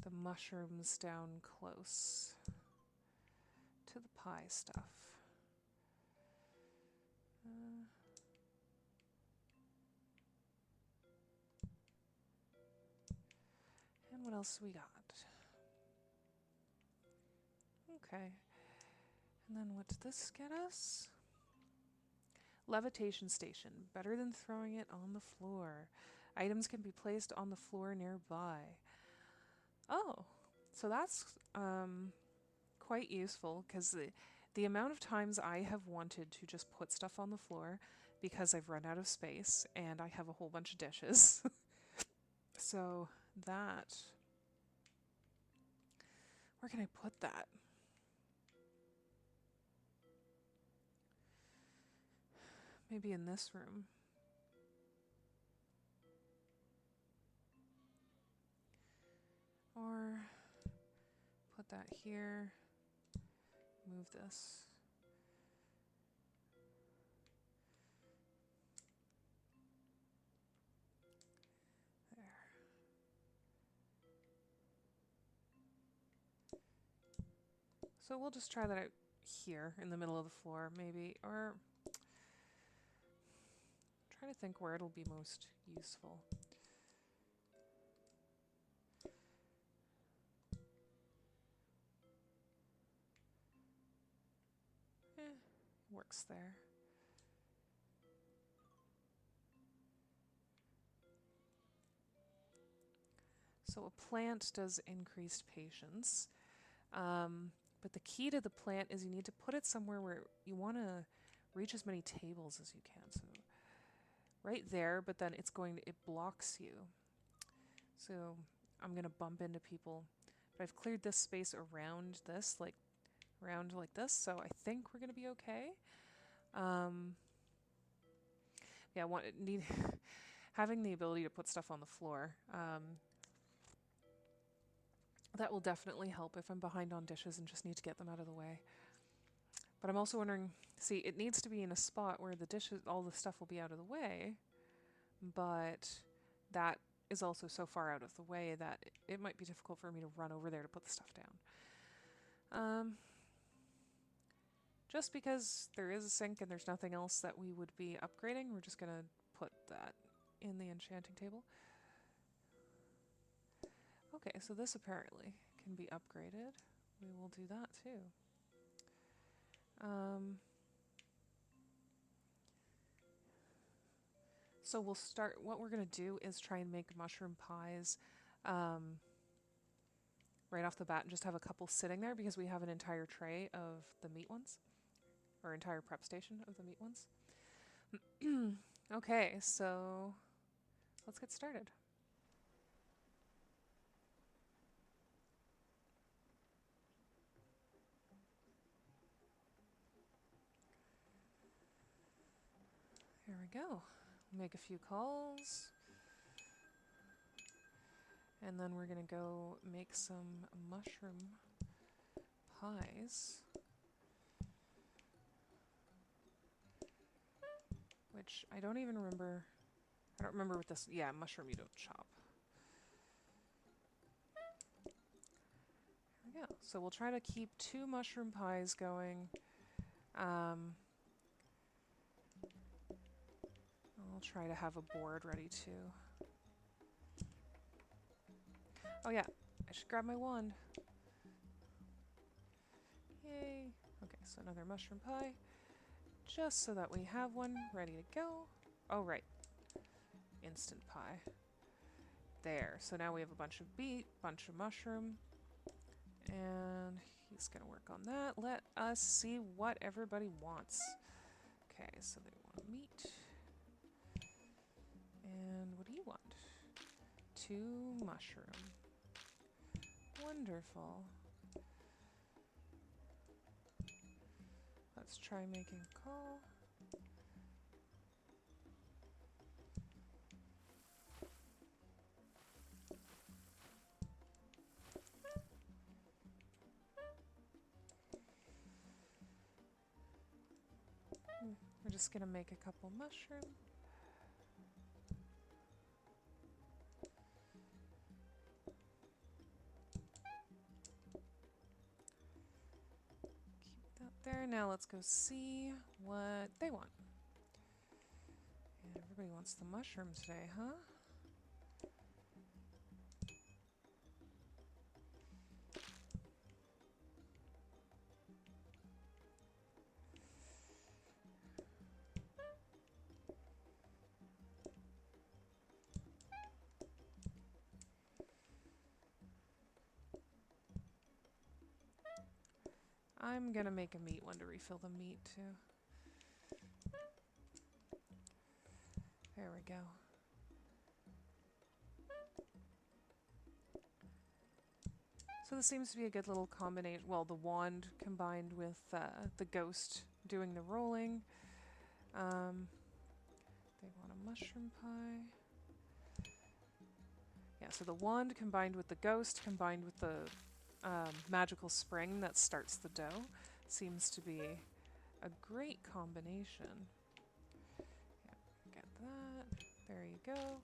the mushrooms down close to the pie stuff. And what else we got? Okay. And then what did this get us? Levitation station. Better than throwing it on the floor. Items can be placed on the floor nearby. Oh, so that's quite useful because the amount of times I have wanted to just put stuff on the floor because I've run out of space and I have a whole bunch of dishes. So that... Where can I put that? Maybe in this room. Or put that here. Move this. There. So we'll just try that out here in the middle of the floor, maybe. Or trying to think where it'll be most useful. works there. So a plant does increased patience. But the key to the plant is you need to put it somewhere where you want to reach as many tables as you can. So right there, but then it blocks you. So I'm going to bump into people. But I've cleared this space around this, around like this, so I think we're going to be okay. Yeah, having the ability to put stuff on the floor. That will definitely help if I'm behind on dishes and just need to get them out of the way. But I'm also wondering, see, it needs to be in a spot where all the stuff will be out of the way, but that is also so far out of the way that it might be difficult for me to run over there to put the stuff down. Just because there is a sink and there's nothing else that we would be upgrading, we're just going to put that in the enchanting table. Okay, so this apparently can be upgraded. We will do that too. So we'll start, what we're going to do is try and make mushroom pies right off the bat and just have a couple sitting there because we have an entire tray of the meat ones, or entire prep station of the meat ones. Okay, so let's get started. Here we go. Make a few calls. And then we're going to go make some mushroom pies. Which I don't even remember. I don't remember what this... Yeah, mushroom you don't chop. There we go. So we'll try to keep 2 mushroom pies going. I'll try to have a board ready too. Oh yeah, I should grab my wand. Yay. Okay, so another mushroom pie. Just so that we have one ready to go. Oh, right. Instant pie. There. So now we have a bunch of beet, bunch of mushroom. And he's going to work on that. Let us see what everybody wants. Okay, so they want meat. And what do you want? 2 mushroom. Wonderful. Let's try making a call. We're just going to make a couple mushroom. There, now let's go see what they want. And everybody wants the mushroom today, huh? I'm gonna make a meat one to refill the meat too. There we go. So this seems to be a good little combination. Well, the wand combined with the ghost doing the rolling. They want a mushroom pie. Yeah, so the wand combined with the ghost combined with the magical spring that starts the dough seems to be a great combination. Yeah, get that. There you go.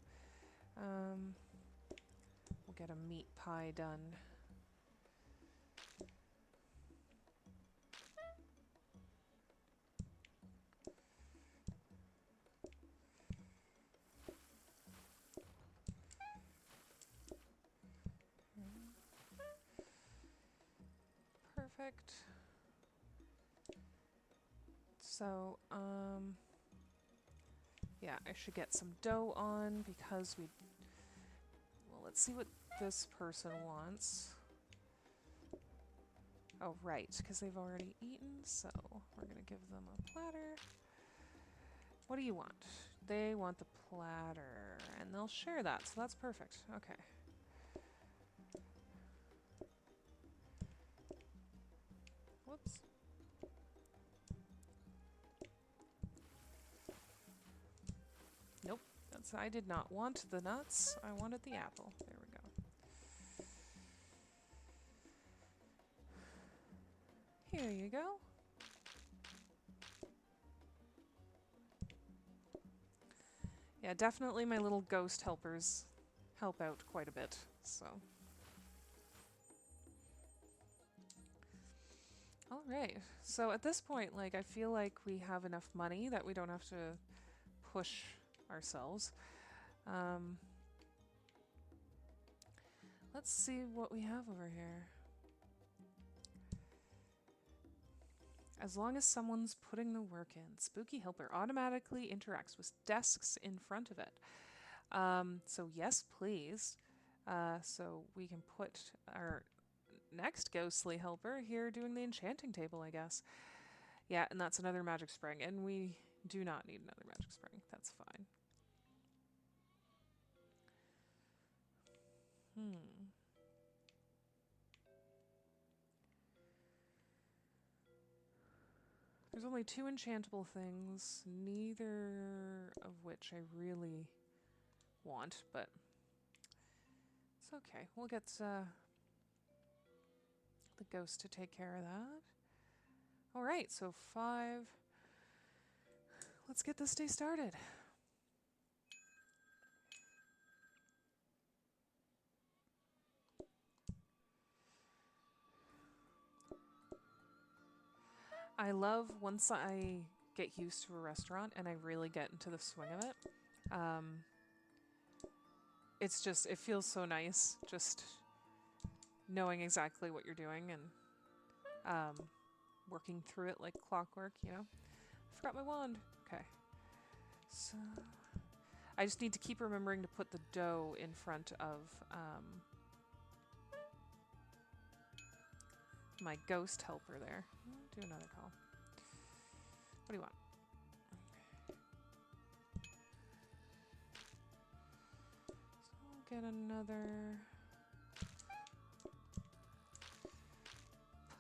We'll get a meat pie done. Perfect. So, yeah, I should get some dough on because we... Well, let's see what this person wants. Oh, right, because they've already eaten, so we're going to give them a platter. What do you want? They want the platter, and they'll share that, so that's perfect. Okay. Whoops. Nope, I did not want the nuts. I wanted the apple. There we go. Here you go. Yeah, definitely my little ghost helpers help out quite a bit, so. Alright, so at this point, like, I feel like we have enough money that we don't have to push ourselves. Let's see what we have over here. As long as someone's putting the work in, Spooky Helper automatically interacts with desks in front of it. So yes, please. So we can put our next ghostly helper here doing the enchanting table, I guess. Yeah, and that's another magic spring, and we do not need another magic spring. That's fine. There's only 2 enchantable things, neither of which I really want, but it's okay. We'll get the ghost to take care of that. Alright, so 5. Let's get this day started. I love once I get used to a restaurant and I really get into the swing of it. It's just, it feels so nice just knowing exactly what you're doing and working through it like clockwork, you know? I forgot my wand. Okay. So I just need to keep remembering to put the dough in front of my ghost helper there. Do another call. What do you want? So I'll get another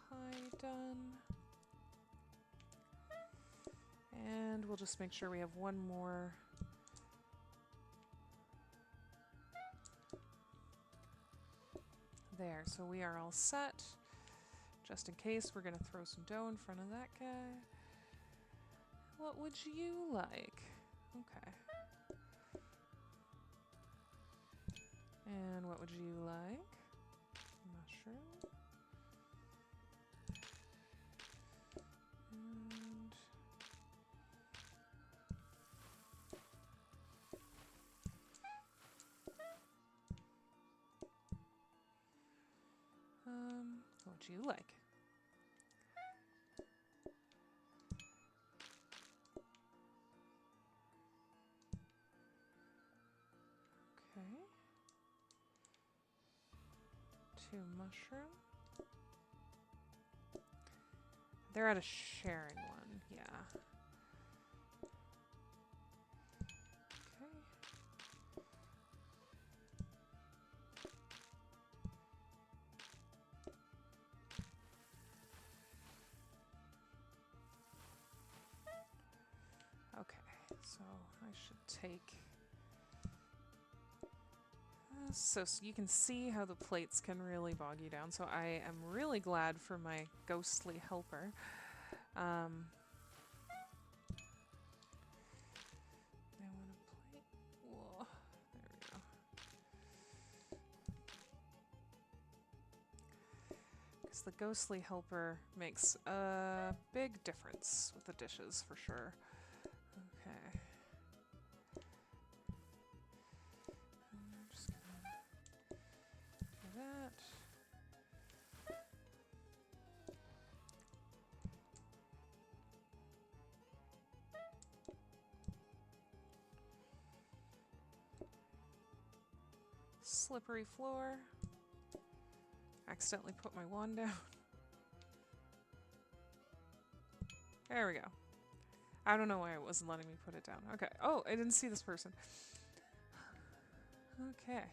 pie done. And we'll just make sure we have one more. There, so we are all set. Just in case, we're gonna throw some dough in front of that guy. What would you like? Okay. And what would you like? Mushroom. And what would you like? Okay. 2 mushroom. They're at a sharing one, yeah. Okay. Okay, so I should take... So you can see how the plates can really bog you down, so I am really glad for my ghostly helper. I want a plate. Whoa, there we go. Because the ghostly helper makes a big difference with the dishes, for sure. Okay. I'm just gonna do that. slippery floor. Accidentally put my wand down. There we go. I don't know why it wasn't letting me put it down. Okay. Oh, I didn't see this person. Okay.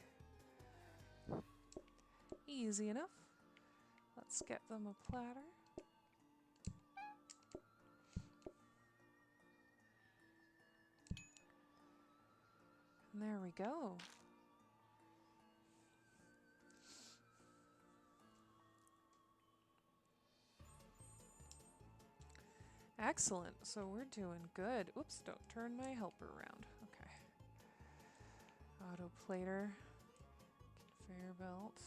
Easy enough. Let's get them a platter. And there we go. Excellent. So we're doing good. Oops, don't turn my helper around. Okay. Auto plater. Conveyor belt.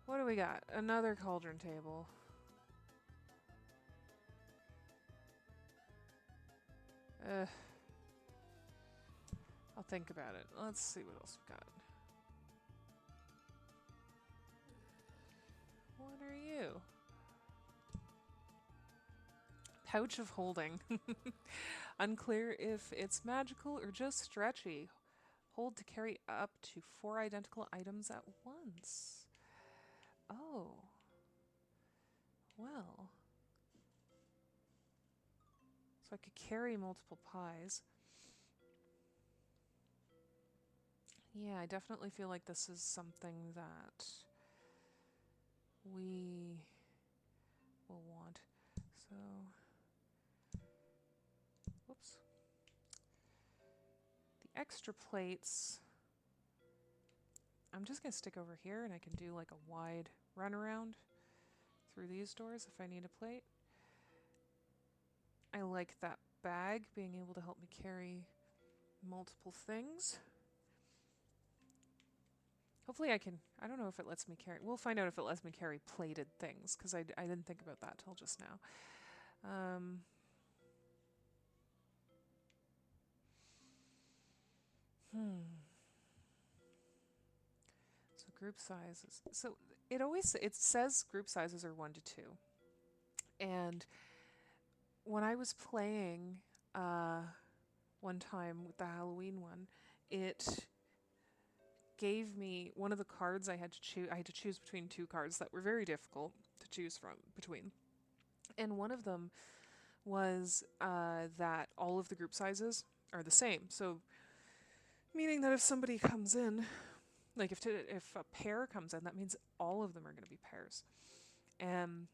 What do we got? Another cauldron table. I'll think about it. Let's see what else we got. What are you? Pouch of holding. Unclear if it's magical or just stretchy. Hold to carry up to 4 identical items at once. Oh. Well. So I could carry multiple pies. Yeah, I definitely feel like this is something that we will want. So, whoops. The extra plates, I'm just going to stick over here and I can do like a wide runaround through these doors if I need a plate. I like that bag, being able to help me carry multiple things. Hopefully I can, I don't know if it lets me carry, we'll find out if it lets me carry plated things, because I didn't think about that till just now. So group sizes. So it says group sizes are 1 to 2. And when I was playing one time with the Halloween one, it gave me one of the cards I had to choose. I had to choose between 2 cards that were very difficult to choose between. And one of them was that all of the group sizes are the same. So meaning that if somebody comes in, like if a pair comes in, that means all of them are going to be pairs. And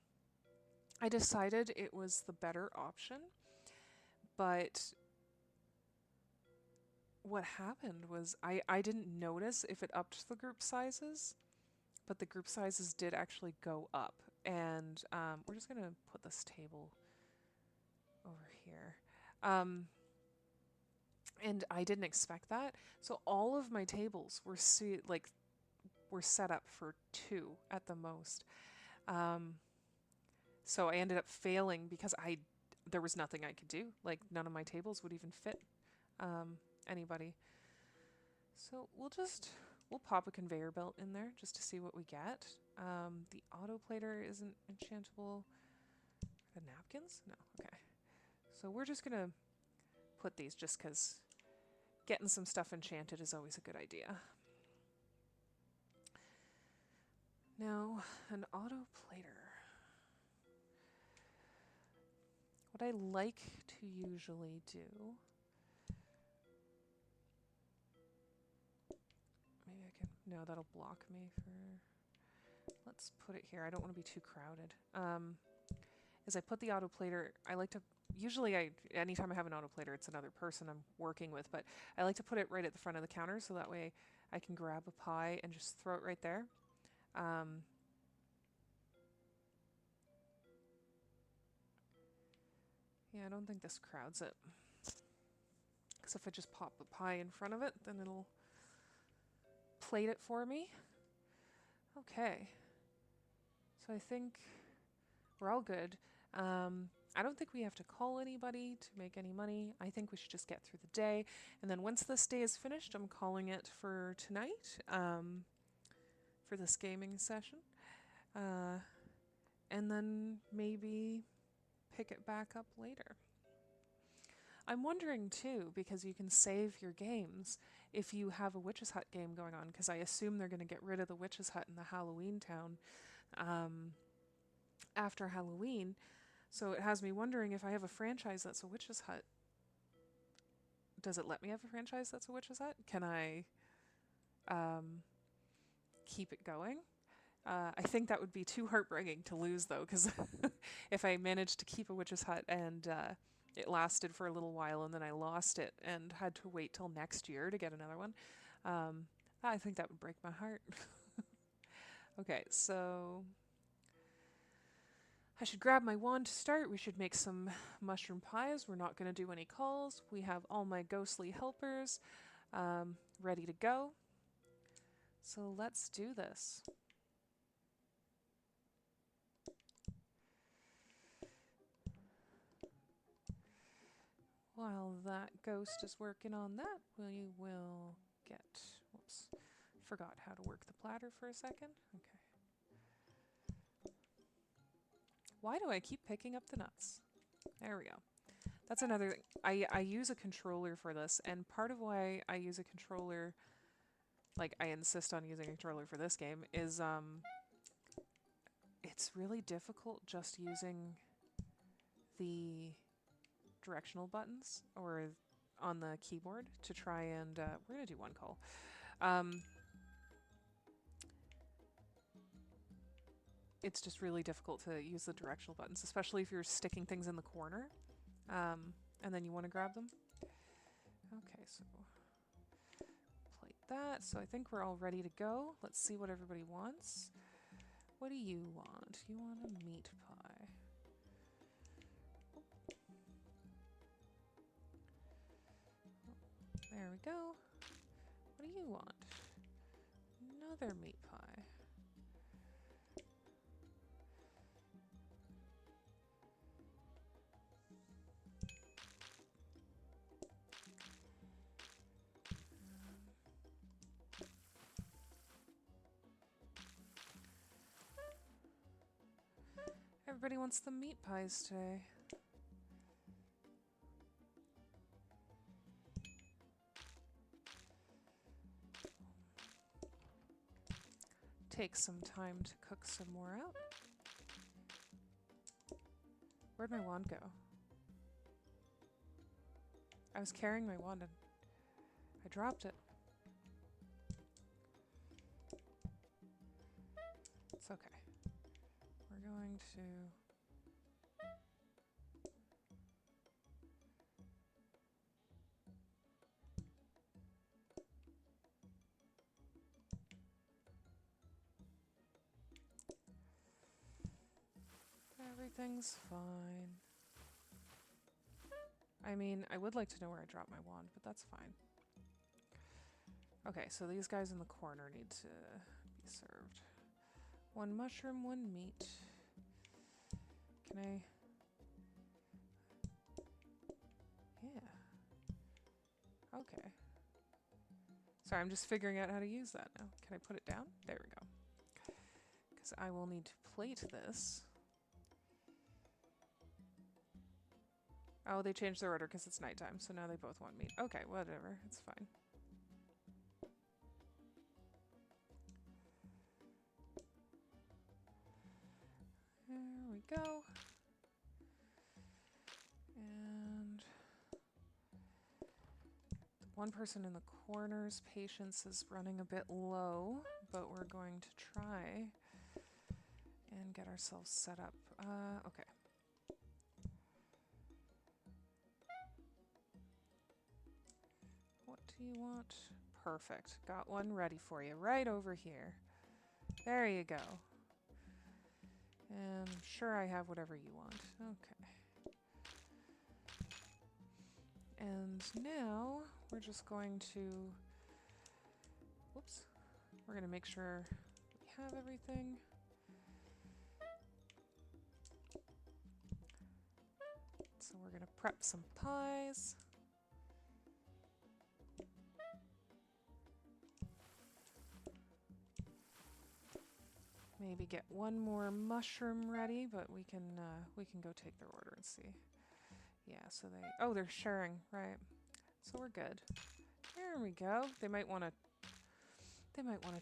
I decided it was the better option, but what happened was I didn't notice if it upped the group sizes, but the group sizes did actually go up. And we're just going to put this table over here. And I didn't expect that. So all of my tables were set up for 2 at the most. So I ended up failing because there was nothing I could do. Like none of my tables would even fit anybody. So we'll pop a conveyor belt in there just to see what we get. The auto plater isn't enchantable. The napkins? No. Okay. So we're just gonna put these just because getting some stuff enchanted is always a good idea. Now, an auto plater. What I like to usually do, maybe I can, no, that'll block me for, let's put it here. I don't want to be too crowded. As I put the auto plater, I like to, usually anytime I have an auto plater, it's another person I'm working with, but I like to put it right at the front of the counter so that way I can grab a pie and just throw it right there. Yeah, I don't think this crowds it. Because if I just pop the pie in front of it, then it'll plate it for me. Okay. So I think we're all good. I don't think we have to call anybody to make any money. I think we should just get through the day. And then once this day is finished, I'm calling it for tonight, for this gaming session. And then maybe pick it back up later. I'm wondering too, because you can save your games if you have a Witch's Hut game going on, because I assume they're going to get rid of the Witch's Hut in the Halloween town after Halloween. So it has me wondering, if I have a franchise that's a Witch's Hut, does it let me have a franchise that's a Witch's Hut? Can I keep it going? I think that would be too heartbreaking to lose, though, because if I managed to keep a Witch's Hut and it lasted for a little while and then I lost it and had to wait till next year to get another one, I think that would break my heart. Okay, so I should grab my wand to start. We should make some mushroom pies. We're not going to do any calls. We have all my ghostly helpers ready to go. So let's do this. While that ghost is working on that, we will get... Whoops. Forgot how to work the platter for a second. Okay. Why do I keep picking up the nuts? There we go. That's another thing. I use a controller for this, and part of why I use a controller, like I insist on using a controller for this game, is it's really difficult just using the directional buttons or on the keyboard to try and we're gonna do one call. It's just really difficult to use the directional buttons, especially if you're sticking things in the corner and then you want to grab them. Okay, so plate that. So I think we're all ready to go. Let's see what everybody wants. What do you want? You want a meat pie. There we go. What do you want? Another meat pie. Everybody wants the meat pies today. Take some time to cook some more up. Where'd my wand go? I was carrying my wand and I dropped it. It's okay. We're going to... Everything's fine. I mean, I would like to know where I dropped my wand, but that's fine. Okay, so these guys in the corner need to be served. One mushroom, one meat. Can I... Yeah. Okay. Sorry, I'm just figuring out how to use that now. Can I put it down? There we go. Because I will need to plate this. Oh, they changed their order because it's nighttime, so now they both want meat. Okay, whatever. It's fine. There we go. And the one person in the corner's patience is running a bit low, but we're going to try and get ourselves set up. Okay. What do you want? Perfect. Got one ready for you right over here. There you go. And I'm sure I have whatever you want. Okay. And now we're just going to... Whoops. We're going to make sure we have everything. So we're going to prep some pies. Maybe get one more mushroom ready, but we can go take their order and see. Yeah, so they're sharing, right. So we're good. There we go. They might want a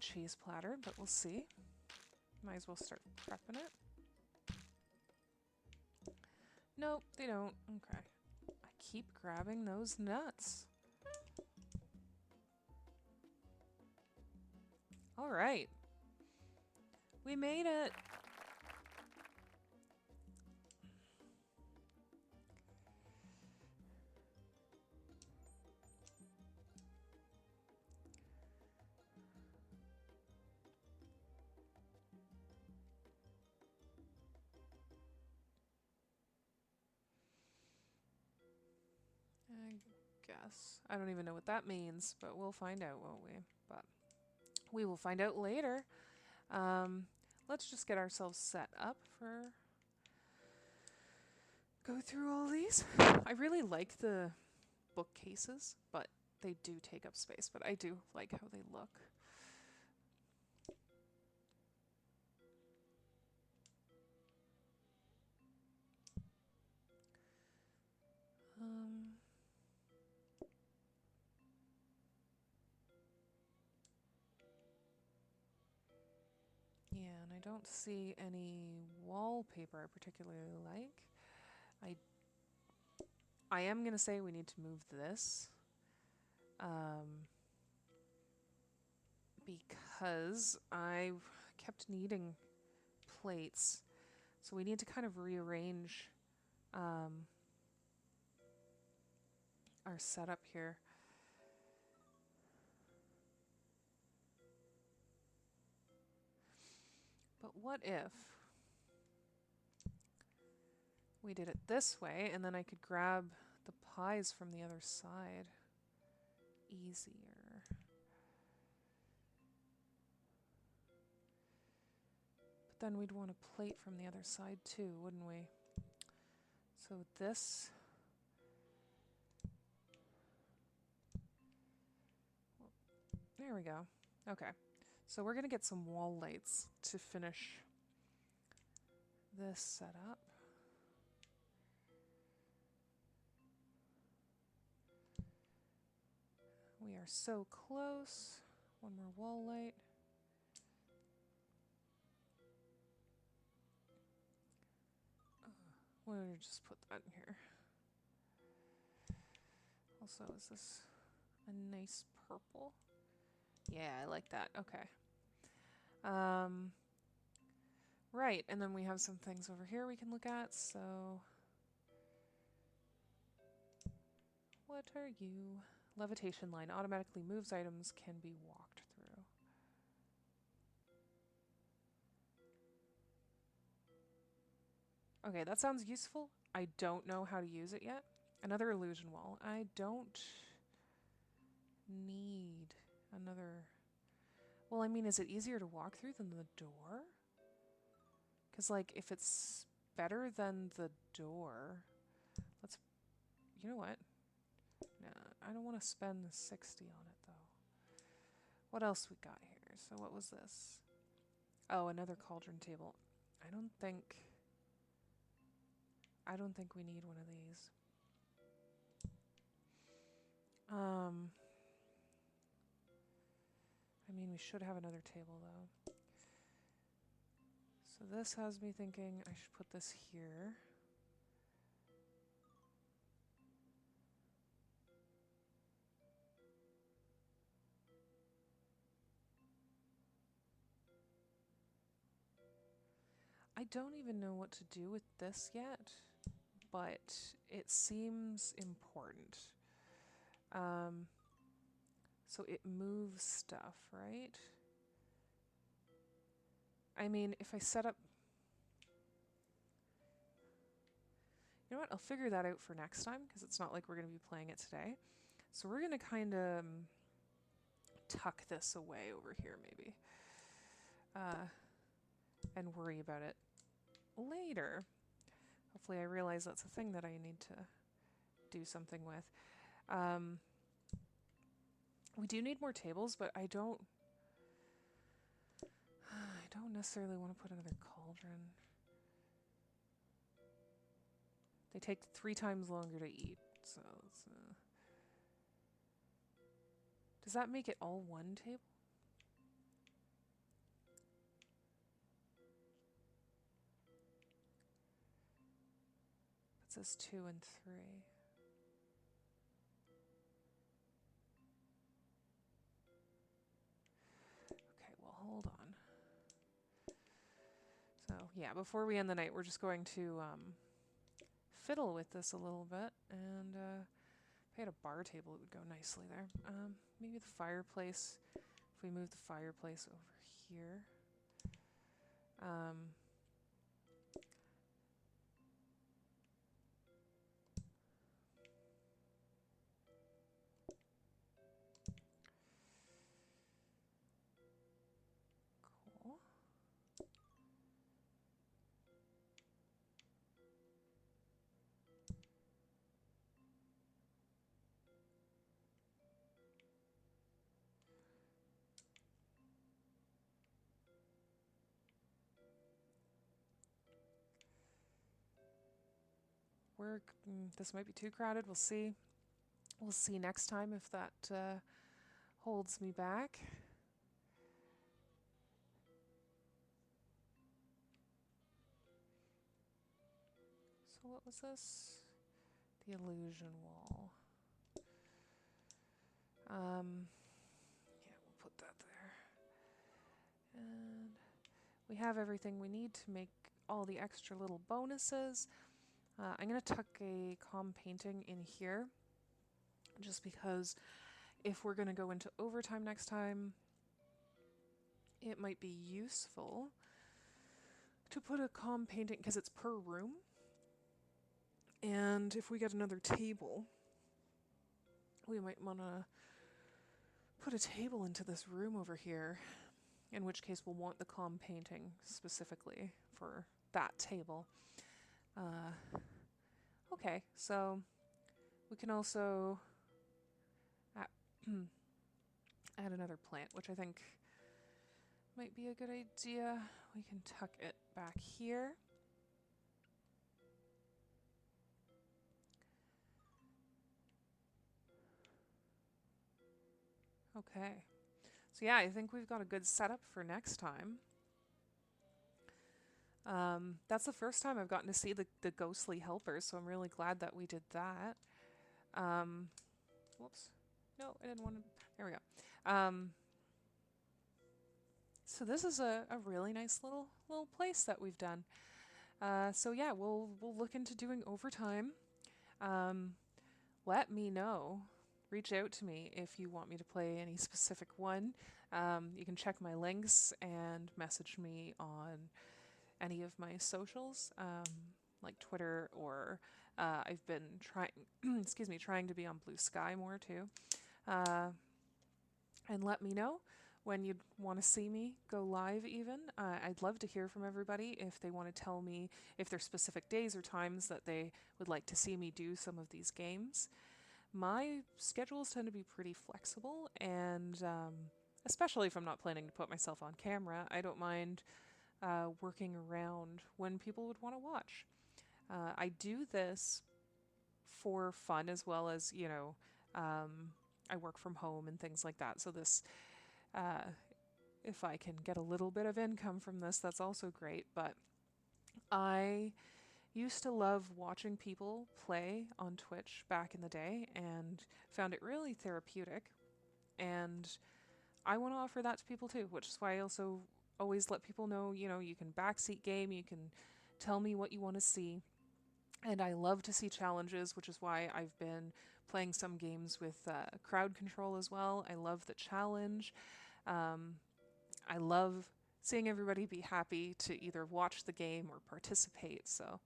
cheese platter, but we'll see. Might as well start prepping it. Nope, they don't. Okay. I keep grabbing those nuts. All right. We made it. I guess. I don't even know what that means, but we'll find out, won't we? But we will find out later. Let's just get ourselves set up for go through all these. I really like the bookcases, but they do take up space, but I do like how they look. Yeah, and I don't see any wallpaper I particularly like. I am going to say we need to move this. Because I kept needing plates. So we need to kind of rearrange our setup here. But what if we did it this way and then I could grab the pies from the other side? Easier. But then we'd want a plate from the other side too, wouldn't we? So this... There we go. Okay. So we're going to get some wall lights to finish this setup. We are so close. One more wall light. We'll just put that in here. Also, is this a nice purple? Yeah, I like that. Okay. Right, and then we have some things over here we can look at, so... What are you? Levitation line automatically moves items, can be walked through. Okay, that sounds useful. I don't know how to use it yet. Another illusion wall. I don't need another... Well, I mean, is it easier to walk through than the door? Because, like, if it's better than the door... Let's... You know what? No, I don't want to spend the 60 on it, though. What else we got here? So what was this? Oh, another cauldron table. I don't think we need one of these. I mean, we should have another table, though. So this has me thinking I should put this here. I don't even know what to do with this yet, but it seems important. So it moves stuff, right? I mean, if I set up... You know what? I'll figure that out for next time, because it's not like we're going to be playing it today. So we're going to kind of tuck this away over here, maybe. And worry about it later. Hopefully I realize that's a thing that I need to do something with. We do need more tables, but I don't necessarily want to put another cauldron. They take 3 times longer to eat. So does that make it all one table? It says 2 and 3. Okay, well, hold on. So, yeah, before we end the night, we're just going to fiddle with this a little bit. And if I had a bar table, it would go nicely there. Maybe the fireplace. If we move the fireplace over here. Cool. This might be too crowded. We'll see. We'll see next time if that holds me back. So what was this? The illusion wall. Yeah, we'll put that there. And we have everything we need to make all the extra little bonuses. I'm going to tuck a calm painting in here, just because if we're going to go into overtime next time, it might be useful to put a calm painting, because it's per room. And if we get another table, we might want to put a table into this room over here, in which case we'll want the calm painting specifically for that table. Okay, so we can also add another plant, which I think might be a good idea. We can tuck it back here. Okay. So yeah, I think we've got a good setup for next time. That's the first time I've gotten to see the ghostly helpers, so I'm really glad that we did that. Whoops. No, I didn't want to... There we go. So this is a really nice little place that we've done. So yeah, we'll look into doing overtime. Let me know. Reach out to me if you want me to play any specific one. You can check my links and message me on any of my socials, like Twitter, or I've been trying to be on Blue Sky more too. And let me know when you'd want to see me go live even. I'd love to hear from everybody if they want to tell me if there's specific days or times that they would like to see me do some of these games. My schedules tend to be pretty flexible, and especially if I'm not planning to put myself on camera, I don't mind working around when people would want to watch. I do this for fun as well as, I work from home and things like that. So this, if I can get a little bit of income from this, that's also great. But I used to love watching people play on Twitch back in the day and found it really therapeutic. And I want to offer that to people too, which is why I also always let people know, you can backseat game, you can tell me what you want to see. And I love to see challenges, which is why I've been playing some games with crowd control as well. I love the challenge. I love seeing everybody be happy to either watch the game or participate. So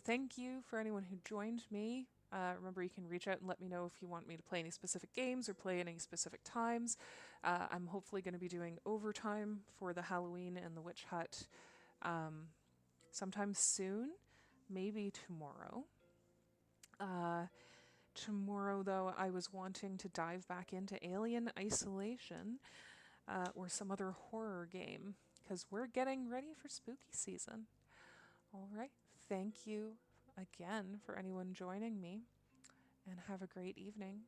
thank you for anyone who joined me. Remember, you can reach out and let me know if you want me to play any specific games or play any specific times. I'm hopefully going to be doing overtime for the Halloween and the Witch Hut sometime soon, maybe tomorrow. Tomorrow, though, I was wanting to dive back into Alien Isolation or some other horror game, because we're getting ready for spooky season. All right. Thank you again for anyone joining me, and have a great evening.